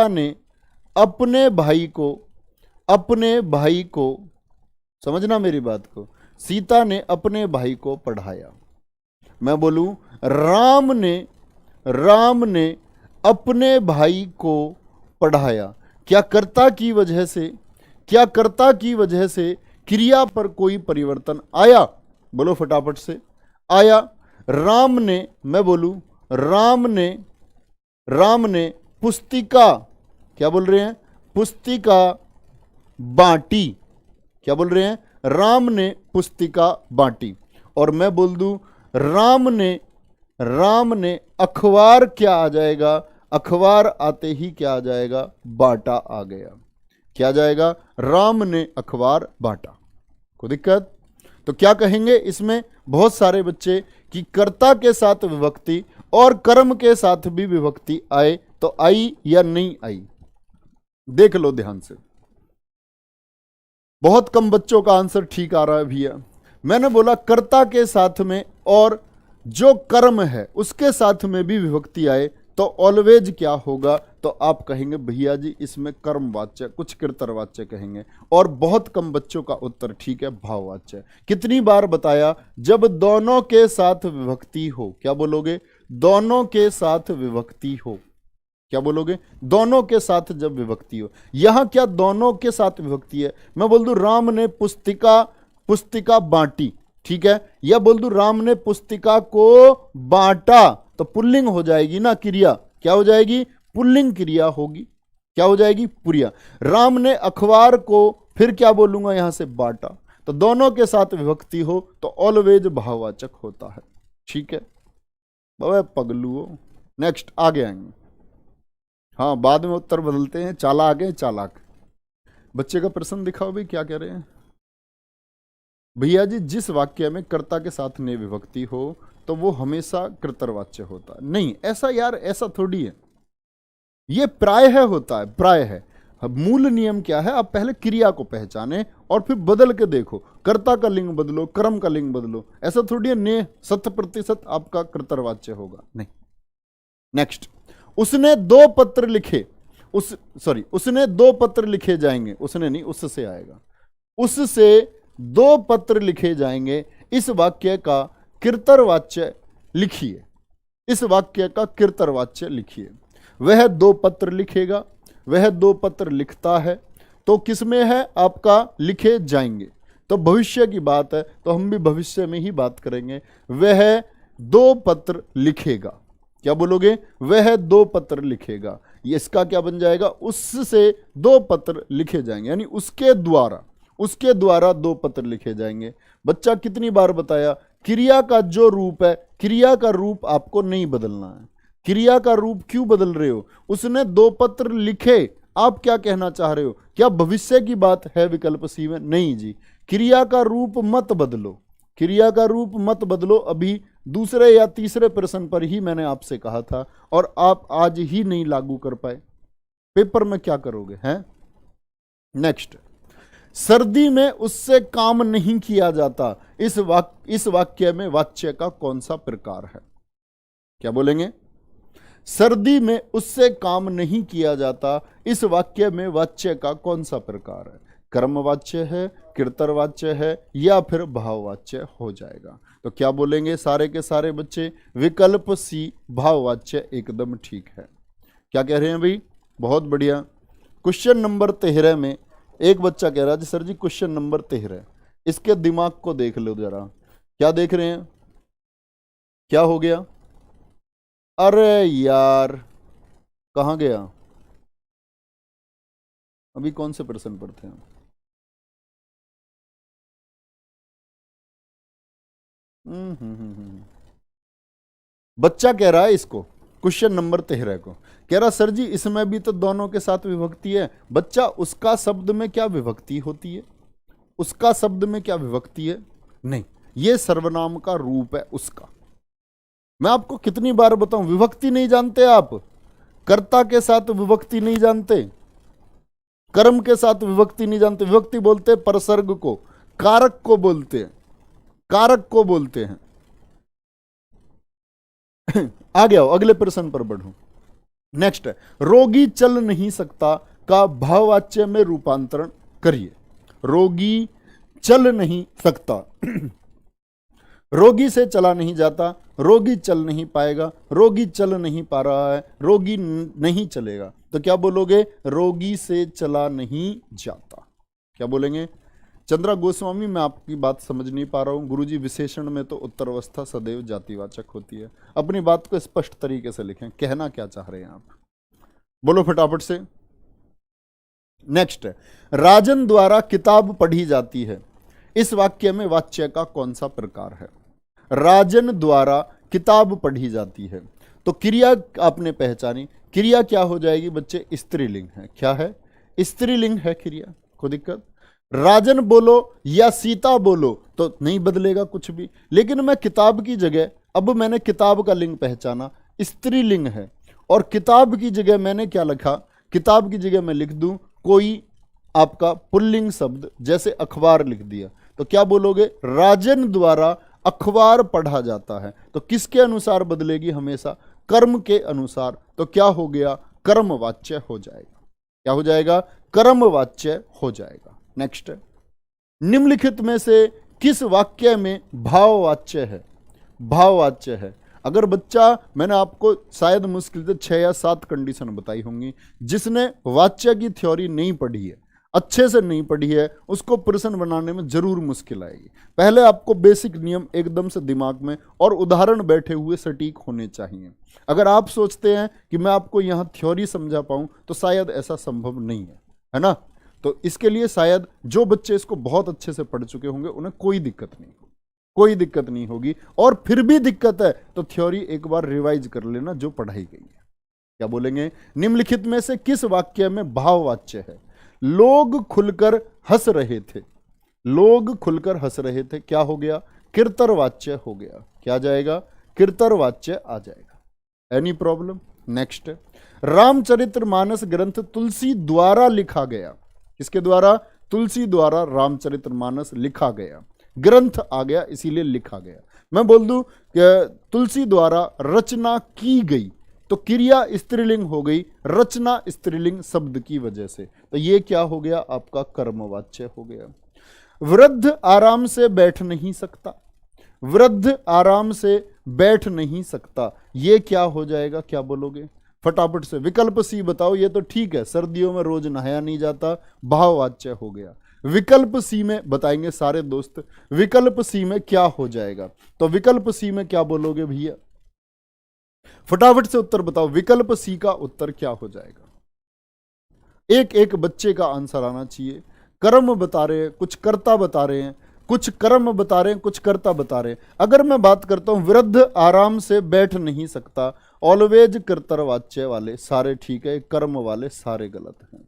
ने अपने भाई को, समझना मेरी बात को, सीता ने अपने भाई को पढ़ाया। मैं बोलूं राम ने अपने भाई को पढ़ाया। क्या कर्ता की वजह से क्रिया पर कोई परिवर्तन आया? बोलो फटाफट से। आया। मैं बोलूं राम ने पुस्तिका, क्या बोल रहे हैं? पुस्तिका बांटी। क्या बोल रहे हैं? राम ने पुस्तिका बांटी। और मैं बोल दूं राम ने अखबार, क्या आ जाएगा? अखबार आते ही क्या आ जाएगा? बांटा आ गया। क्या आ जाएगा? राम ने अखबार बांटा। कोई दिक्कत? तो क्या कहेंगे इसमें? बहुत सारे बच्चे कि कर्ता के साथ विभक्ति और कर्म के साथ भी विभक्ति आए, तो आई या नहीं आई? देख लो ध्यान से। बहुत कम बच्चों का आंसर ठीक आ रहा है भैया। मैंने बोला कर्ता के साथ में और जो कर्म है उसके साथ में भी विभक्ति आए तो ऑलवेज क्या होगा? तो आप कहेंगे भैया जी इसमें कर्मवाच्य, कुछ किर्तरवाच्य कहेंगे। और बहुत कम बच्चों का उत्तर ठीक है, भाववाच्य। कितनी बार बताया? जब दोनों के साथ विभक्ति हो। क्या बोलोगे? दोनों के साथ विभक्ति हो। क्या बोलोगे? दोनों के साथ जब विभक्ति हो। यहां क्या दोनों के साथ विभक्ति है? मैं बोल दूं राम ने पुस्तिका पुस्तिका बांटी, ठीक है, या बोल दूं राम ने पुस्तिका को बांटा, तो पुल्लिंग हो जाएगी ना क्रिया। क्या हो जाएगी? पुल्लिंग क्रिया होगी। क्या हो जाएगी? पुरिया। राम ने अखबार को फिर क्या बोलूंगा यहां से? बांटा। तो दोनों के साथ विभक्ति हो तो ऑलवेज भाववाचक होता है। ठीक है बाबा पगलू। नेक्स्ट आगे आएंगे। हाँ बाद में उत्तर बदलते हैं। चालाक है चालाक। बच्चे का प्रश्न दिखाओ भाई, क्या कह रहे हैं भैया जी? जिस वाक्य में कर्ता के साथ ने विभक्ति हो तो वो हमेशा कर्तव्यवाच्य होता है। नहीं ऐसा यार, ऐसा थोड़ी है, ये प्रायः होता है, प्रायः। अब मूल नियम क्या है? आप पहले क्रिया को पहचाने और फिर बदल के देखो, कर्ता का लिंग बदलो, कर्म का लिंग बदलो। ऐसा थोड़ी है ने 100% आपका कर्तव्यवाच्य होगा, नहीं। नेक्स्ट, उसने 2 पत्र लिखे। उसने 2 पत्र लिखे जाएंगे। उसने नहीं, उससे आएगा। उससे 2 पत्र लिखे जाएंगे। इस वाक्य का कर्तव्यवाच्य लिखिए। इस वाक्य का कर्तव्यवाच्य लिखिए। वह 2 पत्र लिखेगा, वह 2 पत्र लिखता है, तो किसमें है आपका? लिखे जाएंगे। तो भविष्य की बात है तो हम भी भविष्य में ही बात करेंगे। वह 2 पत्र लिखेगा। क्या बोलोगे? वह 2 पत्र लिखेगा। ये इसका क्या बन जाएगा? उससे 2 पत्र लिखे जाएंगे, यानी उसके द्वारा 2 पत्र लिखे जाएंगे। बच्चा कितनी बार बताया? क्रिया का जो रूप है, क्रिया का रूप आपको नहीं बदलना है। क्रिया का रूप क्यों बदल रहे हो? उसने 2 पत्र लिखे, आप क्या कहना चाह रहे हो? क्या भविष्य की बात है विकल्प सी में? नहीं जी, क्रिया का रूप मत बदलो, क्रिया का रूप मत बदलो। अभी दूसरे या तीसरे प्रश्न पर ही मैंने आपसे कहा था और आप आज ही नहीं लागू कर पाए। पेपर में क्या करोगे हैं? नेक्स्ट, सर्दी में उससे काम नहीं किया जाता। इस वाक्य में वाच्य का कौन सा प्रकार है? क्या बोलेंगे? सर्दी में उससे काम नहीं किया जाता। इस वाक्य में वाच्य का कौन सा प्रकार है? कर्मवाच्य है, कर्तव्यवाच्य है, या फिर भाववाच्य हो जाएगा? तो क्या बोलेंगे सारे के सारे बच्चे? विकल्प सी भाववाच्य एकदम ठीक है। क्या कह रहे हैं भाई? बहुत बढ़िया। क्वेश्चन नंबर 13 में एक बच्चा कह रहा है सर जी क्वेश्चन नंबर 13, इसके दिमाग को देख लो जरा। क्या देख रहे हैं? क्या हो गया? अरे यार कहां गया? अभी कौन से प्रश्न पर थे? बच्चा कह रहा है इसको, क्वेश्चन नंबर 13 को, कह रहा सर जी इसमें भी तो दोनों के साथ विभक्ति है। बच्चा उसका शब्द में क्या विभक्ति होती है? उसका शब्द में क्या विभक्ति है? नहीं, ये सर्वनाम का रूप है उसका। मैं आपको कितनी बार बताऊं, विभक्ति नहीं जानते आप? कर्ता के साथ विभक्ति नहीं जानते, कर्म के साथ विभक्ति नहीं जानते। विभक्ति बोलते हैं परसर्ग को, कारक को बोलते हैं, कारक को बोलते हैं। आगे आओ, अगले प्रश्न पर बढ़ो। नेक्स्ट है, रोगी चल नहीं सकता का भाववाच्य में रूपांतरण करिए। रोगी चल नहीं सकता, रोगी से चला नहीं जाता, रोगी चल नहीं पाएगा, रोगी चल नहीं पा रहा है, रोगी नहीं चलेगा। तो क्या बोलोगे? रोगी से चला नहीं जाता। क्या बोलेंगे? चंद्रा गोस्वामी, मैं आपकी बात समझ नहीं पा रहा हूं। गुरुजी विशेषण में तो उत्तरावस्था सदैव जातिवाचक होती है। अपनी बात को स्पष्ट तरीके से लिखें, कहना क्या चाह रहे हैं आप, बोलो फटाफट से। नेक्स्ट है, राजन द्वारा किताब पढ़ी जाती है। इस वाक्य में वाच्य का कौन सा प्रकार है? राजन द्वारा किताब पढ़ी जाती है, तो क्रिया आपने पहचानी। क्रिया क्या हो जाएगी बच्चे? स्त्रीलिंग है। क्या है? स्त्रीलिंग है क्रिया। कोई दिक्कत? राजन बोलो या सीता बोलो तो नहीं बदलेगा कुछ भी। लेकिन मैं किताब की जगह, अब मैंने किताब का लिंग पहचाना, स्त्रीलिंग है, और किताब की जगह मैंने क्या लिखा? किताब की जगह मैं लिख दूं कोई आपका पुल्लिंग शब्द, जैसे अखबार लिख दिया, तो क्या बोलोगे? राजन द्वारा अखबार पढ़ा जाता है। तो किसके अनुसार बदलेगी? हमेशा कर्म के अनुसार। तो क्या हो गया? कर्मवाच्य हो जाएगा। क्या हो जाएगा? कर्मवाच्य हो जाएगा। नेक्स्ट, निम्नलिखित में से किस वाक्य में भाववाच्य है? भाववाच्य है। अगर बच्चा, मैंने आपको शायद मुश्किल से 6 या 7 कंडीशन बताई होंगी, जिसने वाच्य की थ्योरी नहीं पढ़ी है, अच्छे से नहीं पढ़ी है, उसको प्रश्न बनाने में जरूर मुश्किल आएगी। पहले आपको बेसिक नियम एकदम से दिमाग में और उदाहरण बैठे हुए सटीक होने चाहिए। अगर आप सोचते हैं कि मैं आपको यहाँ थ्योरी समझा पाऊँ तो शायद ऐसा संभव नहीं है ना। तो इसके लिए शायद जो बच्चे इसको बहुत अच्छे से पढ़ चुके होंगे उन्हें कोई दिक्कत नहीं होगी। और फिर भी दिक्कत है तो थ्योरी एक बार रिवाइज कर लेना जो पढ़ाई गई है। क्या बोलेंगे? निम्नलिखित में से किस वाक्य में भाववाच्य है? लोग खुलकर हंस रहे थे। लोग खुलकर हंस रहे थे क्या हो गया? किर्तरवाच्य हो गया। क्या जाएगा? किर्तरवाच्य आ जाएगा। Any problem? नेक्स्ट, रामचरितमानस ग्रंथ तुलसी द्वारा लिखा गया। किसके द्वारा? तुलसी द्वारा रामचरितमानस लिखा गया। ग्रंथ आ गया इसीलिए लिखा गया। मैं बोल दूं कि तुलसी द्वारा रचना की गई तो क्रिया स्त्रीलिंग हो गई, रचना स्त्रीलिंग शब्द की वजह से, तो ये क्या हो गया? आपका कर्मवाच्य हो गया। वृद्ध आराम से बैठ नहीं सकता। वृद्ध आराम से बैठ नहीं सकता, ये क्या हो जाएगा? क्या बोलोगे फटाफट से? विकल्प सी बताओ। ये तो ठीक है, सर्दियों में रोज नहाया नहीं जाता, भाववाच्य हो गया। विकल्प सी में बताएंगे सारे दोस्त, विकल्प सी में क्या हो जाएगा? तो विकल्प सी में क्या बोलोगे भैया? फटाफट से उत्तर बताओ। विकल्प सी का उत्तर क्या हो जाएगा? एक एक बच्चे का आंसर आना चाहिए। कर्म बता रहे हैं, कुछ कर्ता बता रहे हैं, कुछ कर्म बता रहे हैं, कुछ कर्ता बता रहे हैं। अगर मैं बात करता हूं वृद्ध आराम से बैठ नहीं सकता, ऑलवेज कर्तरवाच्य वाले सारे ठीक है, कर्म वाले सारे गलत हैं।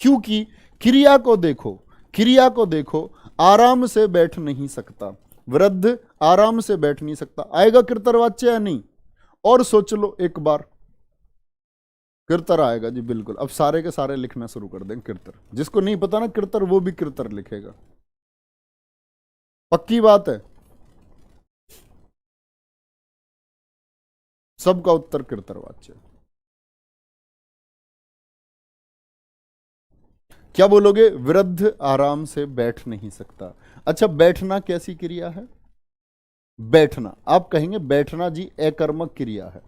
क्योंकि क्रिया को देखो, क्रिया को देखो, आराम से बैठ नहीं सकता, वृद्ध आराम से बैठ नहीं सकता, आएगा कर्तरवाच्य या नहीं? और सोच लो एक बार, किर्तर आएगा जी बिल्कुल। अब सारे के सारे लिखना शुरू कर दें किर्तर। जिसको नहीं पता ना किर्तर, वो भी किर्तर लिखेगा, पक्की बात है। सबका उत्तर किर्तरवाच्य। क्या बोलोगे? वृद्ध आराम से बैठ नहीं सकता। अच्छा, बैठना कैसी क्रिया है? बैठना, आप कहेंगे बैठना जी अकर्मक क्रिया है।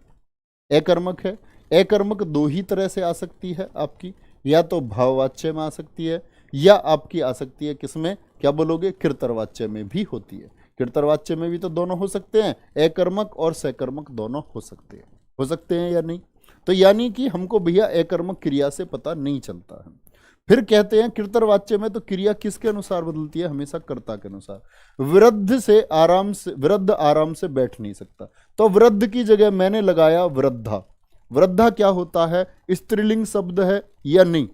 अकर्मक है। अकर्मक दो ही तरह से आ सकती है आपकी, या तो भाववाच्य में आ सकती है या आपकी आ सकती है किसमें? क्या बोलोगे? किर्तरवाच्य में भी होती है। किर्तरवाच्य में भी तो दोनों हो सकते हैं, अकर्मक और सकर्मक दोनों हो सकते हैं या नहीं? तो यानी कि हमको भैया अकर्मक क्रिया से पता नहीं चलता है। फिर कहते हैं किर्तरवाच्य में तो क्रिया किसके अनुसार बदलती है? हमेशा कर्ता के अनुसार। वृद्ध आराम से बैठ नहीं सकता, तो वृद्ध की जगह मैंने लगाया वृद्धा। वृद्धा क्या होता है? स्त्रीलिंग शब्द है या नहीं?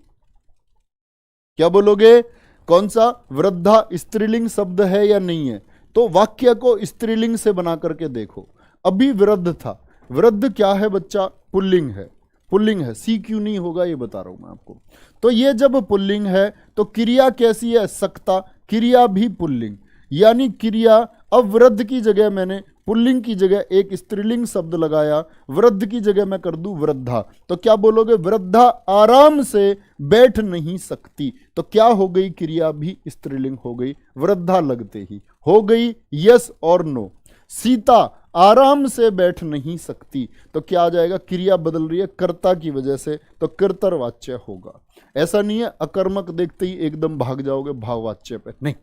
क्या बोलोगे? कौन सा? वृद्धा स्त्रीलिंग शब्द है या नहीं है? तो वाक्य को स्त्रीलिंग से बना करके देखो। अभी वृद्ध था, वृद्ध क्या है बच्चा? पुल्लिंग है। पुल्लिंग है, सी क्यों नहीं होगा ये बता रहा हूं मैं आपको। तो ये जब पुल्लिंग है तो क्रिया कैसी है? सकता, क्रिया भी पुल्लिंग, यानी क्रिया। अब वृद्ध की जगह मैंने पुल्लिंग की जगह एक स्त्रीलिंग शब्द लगाया, वृद्ध की जगह मैं कर दूं वृद्धा, तो क्या बोलोगे? वृद्धा आराम से बैठ नहीं सकती, तो क्या हो गई? क्रिया भी स्त्रीलिंग हो गई, वृद्धा लगते ही हो गई। यस और नो? सीता आराम से बैठ नहीं सकती, तो क्या आ जाएगा? क्रिया बदल रही है कर्ता की वजह से, तो कर्तरवाच्य होगा। ऐसा नहीं है अकर्मक देखते ही एकदम भाग जाओगे भाववाच्य पे, नहीं।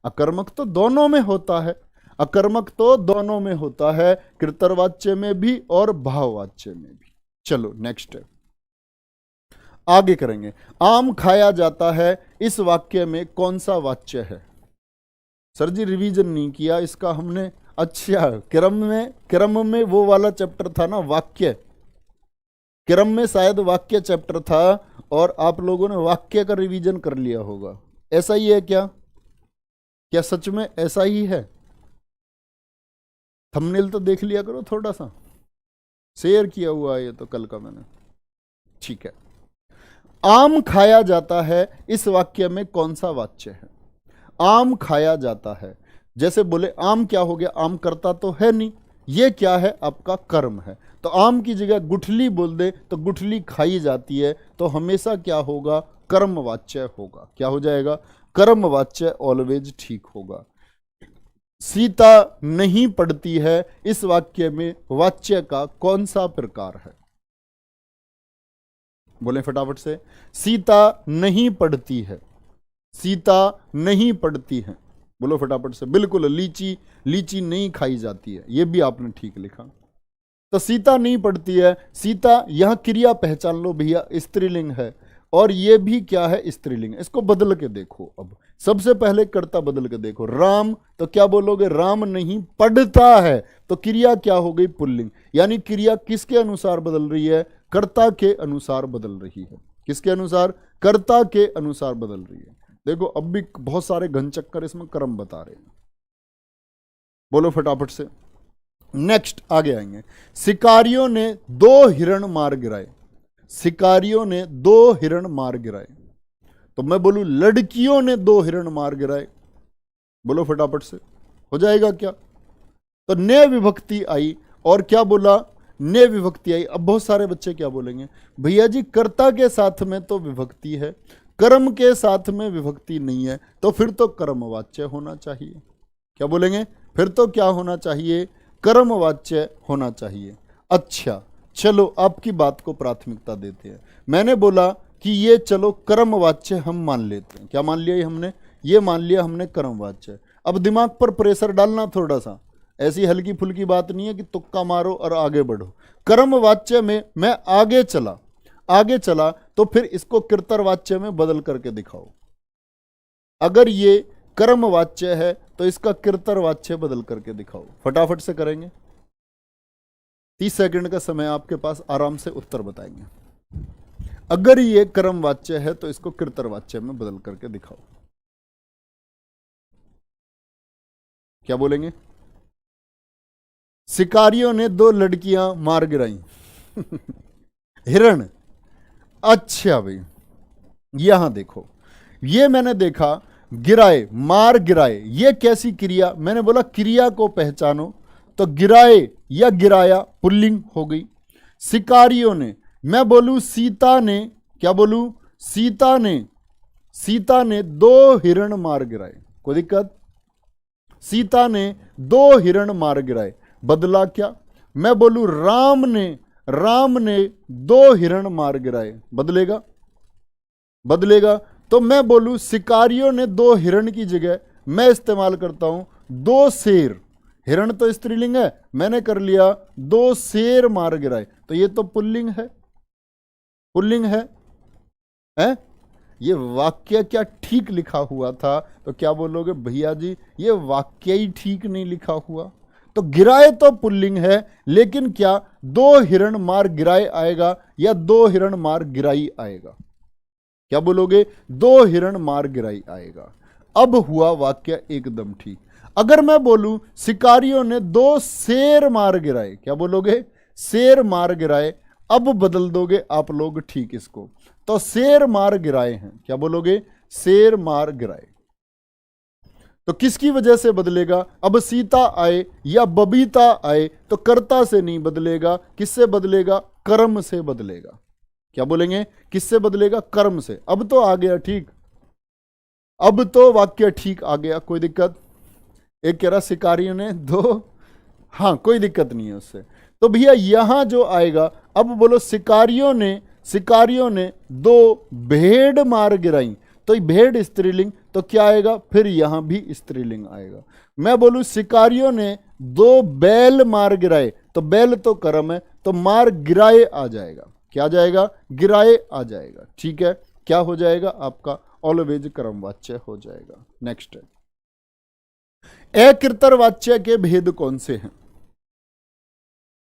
अकर्मक तो दोनों में होता है, अकर्मक तो दोनों में होता है, कृतरवाच्य में भी और भाववाच्य में भी। चलो नेक्स्ट है, आगे करेंगे। आम खाया जाता है, इस वाक्य में कौन सा वाच्य है? सर जी रिवीजन नहीं किया इसका हमने। अच्छा, क्रम में वो वाला चैप्टर था ना वाक्य, क्रम में शायद वाक्य चैप्टर था और आप लोगों ने वाक्य का रिवीजन कर लिया होगा। ऐसा ही है क्या? क्या सच में ऐसा ही है? थंबनेल तो देख लिया करो, थोड़ा सा शेयर किया हुआ है ये तो कल का मैंने। ठीक है, आम खाया जाता है, इस वाक्य में कौन सा वाच्य है? आम खाया जाता है, जैसे बोले आम क्या हो गया? आम करता तो है नहीं, ये क्या है? आपका कर्म है। तो आम की जगह गुठली बोल दे तो गुठली खाई जाती है, तो हमेशा क्या होगा? कर्मवाच्य होगा। क्या हो जाएगा? कर्मवाच्य ऑलवेज ठीक होगा। सीता नहीं पढ़ती है, इस वाक्य में वाच्य का कौन सा प्रकार है? बोले फटाफट से। सीता नहीं पढ़ती है, सीता नहीं पढ़ती है, बोलो फटाफट से। बिल्कुल, लीची लीची नहीं खाई जाती है, यह भी आपने ठीक लिखा। तो सीता नहीं पढ़ती है, सीता यह क्रिया पहचान लो भैया, स्त्रीलिंग है, और ये भी क्या है? स्त्रीलिंग। इसको बदल के देखो। अब सबसे पहले कर्ता बदल के देखो। राम, तो क्या बोलोगे? राम नहीं पढ़ता है, तो क्रिया क्या हो गई? पुल्लिंग। यानी क्रिया किसके अनुसार बदल रही है? कर्ता के अनुसार बदल रही है। किसके अनुसार? कर्ता के अनुसार बदल रही है। देखो, अब भी बहुत सारे घन चक्कर इसमें क्रम बता रहे हैं। बोलो फटाफट से। नेक्स्ट आगे आएंगे। शिकारियों ने 2 हिरण मार गिराए, शिकारियों ने 2 हिरण मार गिराए, तो मैं बोलूं लड़कियों ने 2 हिरण मार गिराए। बोलो फटाफट से, हो जाएगा क्या? तो ने विभक्ति आई, और क्या बोला? ने विभक्ति आई। अब बहुत सारे बच्चे क्या बोलेंगे? भैया जी कर्ता के साथ में तो विभक्ति है, कर्म के साथ में विभक्ति नहीं है, तो फिर तो कर्मवाच्य होना चाहिए। क्या बोलेंगे? फिर तो क्या होना चाहिए? कर्मवाच्य होना चाहिए। अच्छा चलो, आपकी बात को प्राथमिकता देते हैं। मैंने बोला कि ये चलो कर्मवाच्य हम मान लेते हैं। क्या मान लिया हमने? ये मान लिया हमने कर्मवाच्य। अब दिमाग पर प्रेशर डालना थोड़ा सा, ऐसी हल्की फुल्की बात नहीं है कि तुक्का मारो और आगे बढ़ो। कर्मवाच्य में मैं आगे चला तो फिर इसको कृतर्वाच्य में बदल करके दिखाओ। अगर ये कर्मवाच्य है तो इसका कृतर्वाच्य बदल करके दिखाओ। फटाफट से करेंगे, 30 सेकंड का समय आपके पास, आराम से उत्तर बताएंगे। अगर ये कर्मवाच्य है तो इसको कृतर्वाच्य में बदल करके दिखाओ। क्या बोलेंगे? शिकारियों ने 2 लड़कियां मार गिराई हिरण। अच्छा भाई, यहां देखो, ये मैंने देखा गिराए, मार गिराए, ये कैसी क्रिया? मैंने बोला क्रिया को पहचानो, तो गिराए या गिराया पुल्लिंग हो गई। शिकारियों ने, मैं बोलूं सीता ने, क्या बोलूं? सीता ने 2 हिरण मार गिराए, कोई दिक्कत? सीता ने 2 हिरण मार गिराए, बदला क्या? मैं बोलूं राम ने 2 हिरण मार गिराए, बदलेगा। तो मैं बोलूं शिकारियों ने 2 हिरण की जगह मैं इस्तेमाल करता हूं 2 शेर। हिरण तो स्त्रीलिंग है, मैंने कर लिया 2 शेर मार गिराए, तो ये तो पुल्लिंग है? ये वाक्य क्या ठीक लिखा हुआ था? तो क्या बोलोगे? भैया जी ये वाक्य ही ठीक नहीं लिखा हुआ। तो गिराए तो पुल्लिंग है, लेकिन क्या 2 हिरण मार गिराए आएगा या 2 हिरण मार गिराई आएगा? क्या बोलोगे? 2 हिरण मार गिराई आएगा। अब हुआ वाक्य एकदम ठीक। अगर मैं बोलूं शिकारियों ने 2 शेर मार गिराए, क्या बोलोगे? शेर मार गिराए। अब बदल दोगे आप लोग ठीक इसको, तो शेर मार गिराए हैं, क्या बोलोगे? शेर मार गिराए। तो किसकी वजह से बदलेगा? अब सीता आए या बबीता आए तो कर्ता से नहीं बदलेगा, किससे बदलेगा? कर्म से बदलेगा। क्या बोलेंगे? किससे बदलेगा? कर्म से। अब तो आ गया ठीक, अब तो वाक्य ठीक आ गया, कोई दिक्कत? एक कह रहा शिकारियों ने 2, हाँ कोई दिक्कत नहीं है उससे। तो भैया यहां जो आएगा, अब बोलो शिकारियों ने 2 भेड़ मार गिराई, तो भेड़ स्त्रीलिंग, तो क्या आएगा? फिर यहां भी स्त्रीलिंग आएगा। मैं बोलूं शिकारियों ने 2 बैल मार गिराए, तो बैल तो कर्म है, तो मार गिराए आ जाएगा। क्या आ जाएगा? गिराए आ जाएगा। ठीक है, क्या हो जाएगा आपका? ऑलवेज कर्मवाच्य हो जाएगा। नेक्स्ट है, अकृतर्वाच्य के भेद कौन से हैं?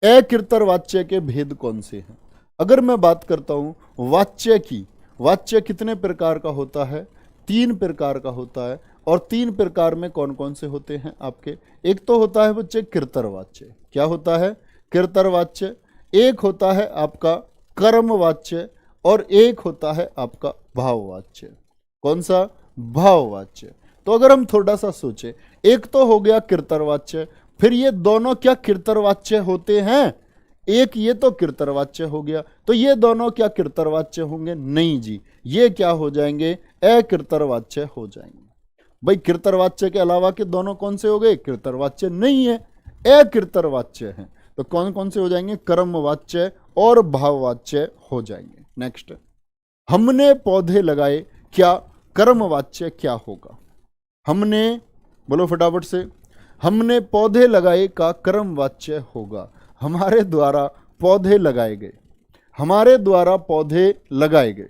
अकृतर्वाच्य के भेद कौन से हैं? अगर मैं बात करता हूं वाच्य की, वाच्य कितने प्रकार का होता है? 3 प्रकार का होता है। और 3 प्रकार में कौन कौन से होते हैं आपके? एक तो होता है बच्चे कृतर्वाच्य। क्या होता है? कृतर्वाच्य। एक होता है आपका कर्मवाच्य, और एक होता है आपका भाववाच्य। कौन सा? भाववाच्य। तो अगर हम थोड़ा सा सोचे, एक तो हो गया कृतर्वाच्य, फिर ये दोनों क्या कृतर्वाच्य होते हैं? एक ये तो कृतर्वाच्य हो गया, तो ये दोनों क्या कृतर्वाच्य होंगे? नहीं जी, ये क्या हो जाएंगे? अकृतर्वाच्य हो जाएंगे। भाई कृतर्वाच्य के अलावा के दोनों कौन से हो गए? कृतर्वाच्य नहीं है, अकृतर्वाच्य है। तो कौन कौन से हो जाएंगे? कर्मवाच्य और भाववाच्य हो जाएंगे। नेक्स्ट, हमने पौधे लगाए, क्या कर्मवाच्य क्या होगा? हमने, बोलो फटाफट से, हमने पौधे लगाए का कर्मवाच्य होगा हमारे द्वारा पौधे लगाए गए। हमारे द्वारा पौधे लगाए गए,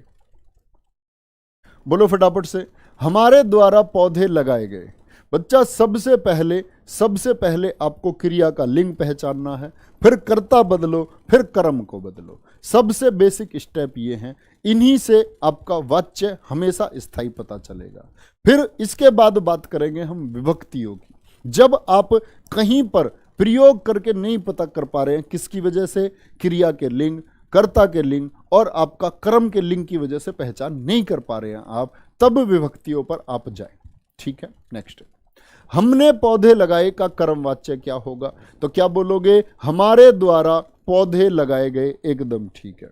बोलो फटाफट से, हमारे द्वारा पौधे लगाए गए। बच्चा सबसे पहले आपको क्रिया का लिंग पहचानना है, फिर कर्ता बदलो, फिर कर्म को बदलो। सबसे बेसिक स्टेप ये हैं, इन्हीं से आपका वाच्य हमेशा स्थायी पता चलेगा। फिर इसके बाद बात करेंगे हम विभक्तियों की। जब आप कहीं पर प्रयोग करके नहीं पता कर पा रहे हैं, किसकी वजह से? क्रिया के लिंग, कर्ता के लिंग और आपका कर्म के लिंग की वजह से पहचान नहीं कर पा रहे हैं आप, तब विभक्तियों पर आप जाएं। ठीक है, नेक्स्ट, हमने पौधे लगाए का कर्मवाच्य क्या होगा? तो क्या बोलोगे? हमारे द्वारा पौधे लगाए गए। एकदम ठीक है,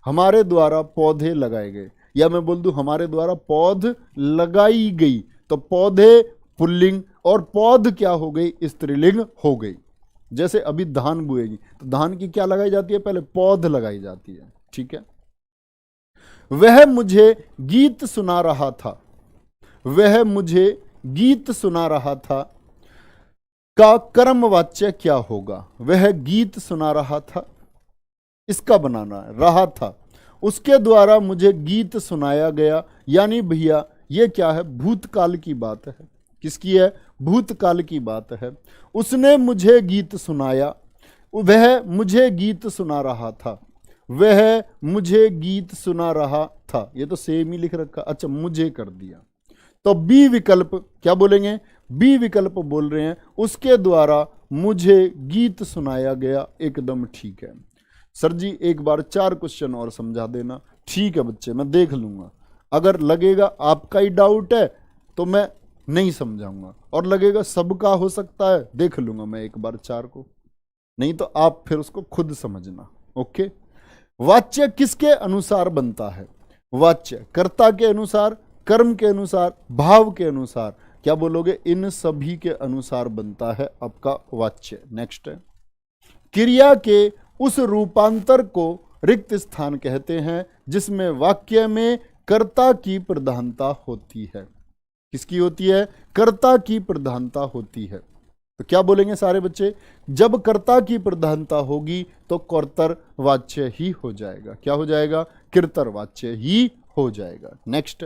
हमारे द्वारा पौधे लगाए गए। या मैं बोल दूं हमारे द्वारा पौध लगाई गई, तो पौधे पुल्लिंग और पौध क्या हो गई? स्त्रीलिंग हो गई। जैसे अभी धान बुएगी तो धान की क्या लगाई जाती है? पहले पौध लगाई जाती है। ठीक है, वह मुझे गीत सुना रहा था, वह मुझे गीत सुना रहा था का कर्मवाच्य क्या होगा? वह गीत सुना रहा था, इसका बनाना है, रहा था, उसके द्वारा मुझे गीत सुनाया गया। यानी भैया ये क्या है? भूतकाल की बात है। किसकी है? भूतकाल की बात है। उसने मुझे गीत सुनाया, वह मुझे गीत सुना रहा था, वह मुझे गीत सुना रहा था। ये तो सेम ही लिख रखा, अच्छा मुझे कर दिया। तो बी विकल्प क्या बोलेंगे? बी विकल्प बोल रहे हैं, उसके द्वारा मुझे गीत सुनाया गया। एकदम ठीक है सर जी, एक बार 4 क्वेश्चन और समझा देना। ठीक है बच्चे, मैं देख लूंगा। अगर लगेगा आपका ही डाउट है तो मैं नहीं समझाऊंगा, और लगेगा सबका हो सकता है, देख लूंगा मैं एक बार 4 को, नहीं तो आप फिर उसको खुद समझना। ओके, वाच्य किसके अनुसार बनता है? वाच्य कर्ता के अनुसार, कर्म के अनुसार, भाव के अनुसार। क्या बोलोगे? इन सभी के अनुसार बनता है आपका वाच्य। नेक्स्ट है, क्रिया के उस रूपांतर को रिक्त स्थान कहते हैं जिसमें वाक्य में कर्ता की प्रधानता होती है। किसकी होती है? कर्ता की प्रधानता होती है। तो क्या बोलेंगे सारे बच्चे? जब कर्ता की प्रधानता होगी तो कर्तृवाच्य ही हो जाएगा। क्या हो जाएगा? कृतर्वाच्य ही हो जाएगा। नेक्स्ट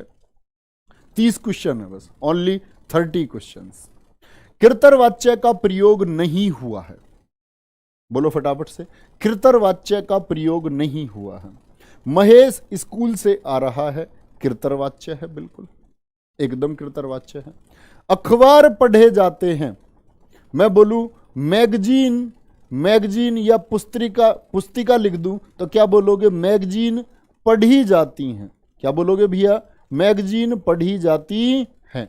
30 क्वेश्चन है बस, ओनली 30 क्वेश्चंस। कृतर्वाच्य का प्रयोग नहीं हुआ है, बोलो फटाफट से, कृतर्वाच्य का प्रयोग नहीं हुआ है। महेश स्कूल से आ रहा है, कृतर्वाच्य है, बिल्कुल एकदम कृतर्वाच्य है। अखबार पढ़े जाते हैं, मैं बोलूं मैगजीन, मैगजीन या पुस्तिका लिख दूं तो क्या बोलोगे? मैगजीन पढ़ी जाती हैं। क्या बोलोगे भैया? मैगजीन पढ़ी जाती हैं।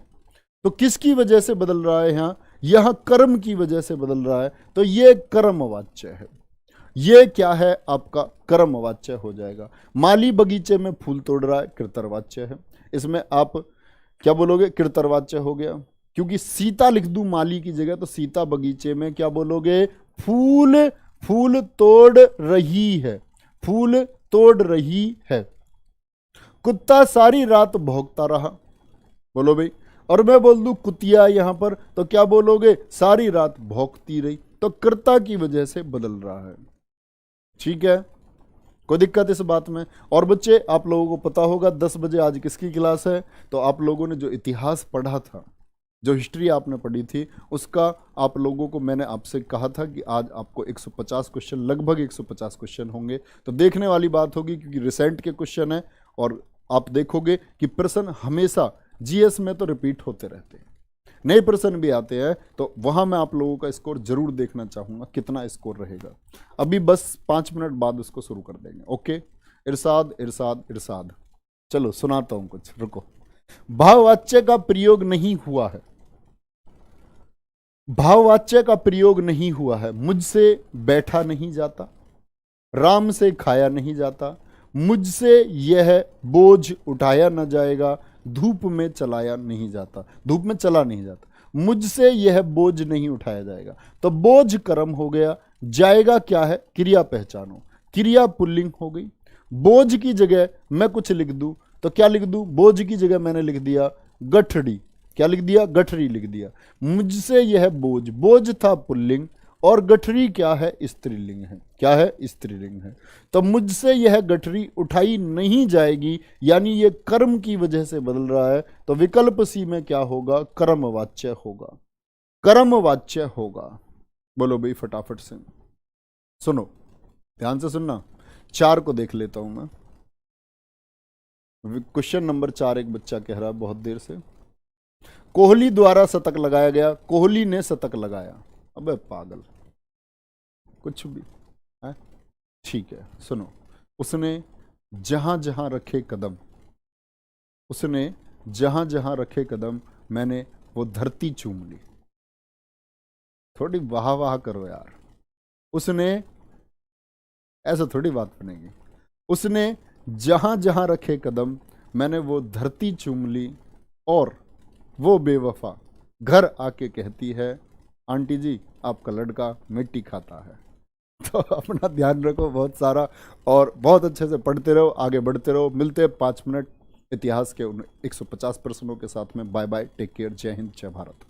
तो किसकी वजह से बदल रहा है? यहां कर्म की वजह से बदल रहा है, तो ये कर्मवाच्य है। ये क्या है? आपका कर्मवाच्य हो जाएगा। माली बगीचे में फूल तोड़ रहा है, कृतर्वाच्य है। इसमें आप क्या बोलोगे? कृतर्वाच्य हो गया। क्योंकि सीता लिख दूं माली की जगह तो सीता बगीचे में क्या बोलोगे? फूल तोड़ रही है, फूल तोड़ रही है। कुत्ता सारी रात भौंकता रहा, बोलो भाई, और मैं बोल दूं कुतिया यहां पर तो क्या बोलोगे? सारी रात भौंकती रही। तो कर्ता की वजह से बदल रहा है। ठीक है, कोई दिक्कत इस बात में? और बच्चे आप लोगों को पता होगा 10 बजे आज किसकी क्लास है? तो आप लोगों ने जो इतिहास पढ़ा था, जो हिस्ट्री आपने पढ़ी थी, उसका आप लोगों को मैंने आपसे कहा था कि आज आपको 150 क्वेश्चन, लगभग 150 क्वेश्चन होंगे। तो देखने वाली बात होगी क्योंकि रिसेंट के क्वेश्चन है, और आप देखोगे कि प्रश्न हमेशा जीएस में तो रिपीट होते रहते हैं, नए प्रश्न भी आते हैं, तो वहां मैं आप लोगों का स्कोर जरूर देखना चाहूंगा कितना स्कोर रहेगा। अभी बस 5 मिनट बाद उसको शुरू कर देंगे। ओके, इरशाद इरशाद इरशाद। चलो सुनाता हूं कुछ, रुको। भाववाच्य का प्रयोग नहीं हुआ है, भाववाच्य का प्रयोग नहीं हुआ है। मुझसे बैठा नहीं जाता, राम से खाया नहीं जाता, मुझसे यह बोझ उठाया न जाएगा, धूप में चलाया नहीं जाता, धूप में चला नहीं जाता। मुझसे यह बोझ नहीं उठाया जाएगा, तो बोझ कर्म हो गया। जाएगा क्या है, क्रिया पहचानो, क्रिया पुल्लिंग हो गई। बोझ की जगह मैं कुछ लिख दूं तो क्या लिख दूं, बोझ की जगह मैंने लिख दिया गठड़ी, क्या लिख दिया, गठरी लिख दिया। मुझसे यह बोझ, बोझ था पुल्लिंग और गठरी क्या है, स्त्रीलिंग है, क्या है, स्त्रीलिंग है। तो मुझसे यह गठरी उठाई नहीं जाएगी, यानी ये कर्म की वजह से बदल रहा है, तो विकल्प सी में क्या होगा, कर्मवाच्य होगा, कर्मवाच्य होगा। बोलो भाई फटाफट से, सुनो ध्यान से सुनना। 4 को देख लेता हूं मैं। क्वेश्चन नंबर 4 एक बच्चा कह रहा है बहुत देर से, कोहली द्वारा शतक लगाया गया, कोहली ने शतक लगाया। अबे पागल, कुछ भी है, ठीक है सुनो। उसने जहां जहां रखे कदम, उसने जहां जहां रखे कदम, मैंने वो धरती चूम ली। थोड़ी वाह वाह करो यार। उसने, ऐसा थोड़ी बात बनेगी। उसने जहां जहां रखे कदम, मैंने वो धरती चूम ली, और वो बेवफा घर आके कहती है, आंटी जी आपका लड़का मिट्टी खाता है। तो अपना ध्यान रखो बहुत सारा, और बहुत अच्छे से पढ़ते रहो, आगे बढ़ते रहो। मिलते हैं 5 मिनट इतिहास के उन 150 प्रश्नों के साथ में। बाय बाय, टेक केयर, जय हिंद, जय भारत।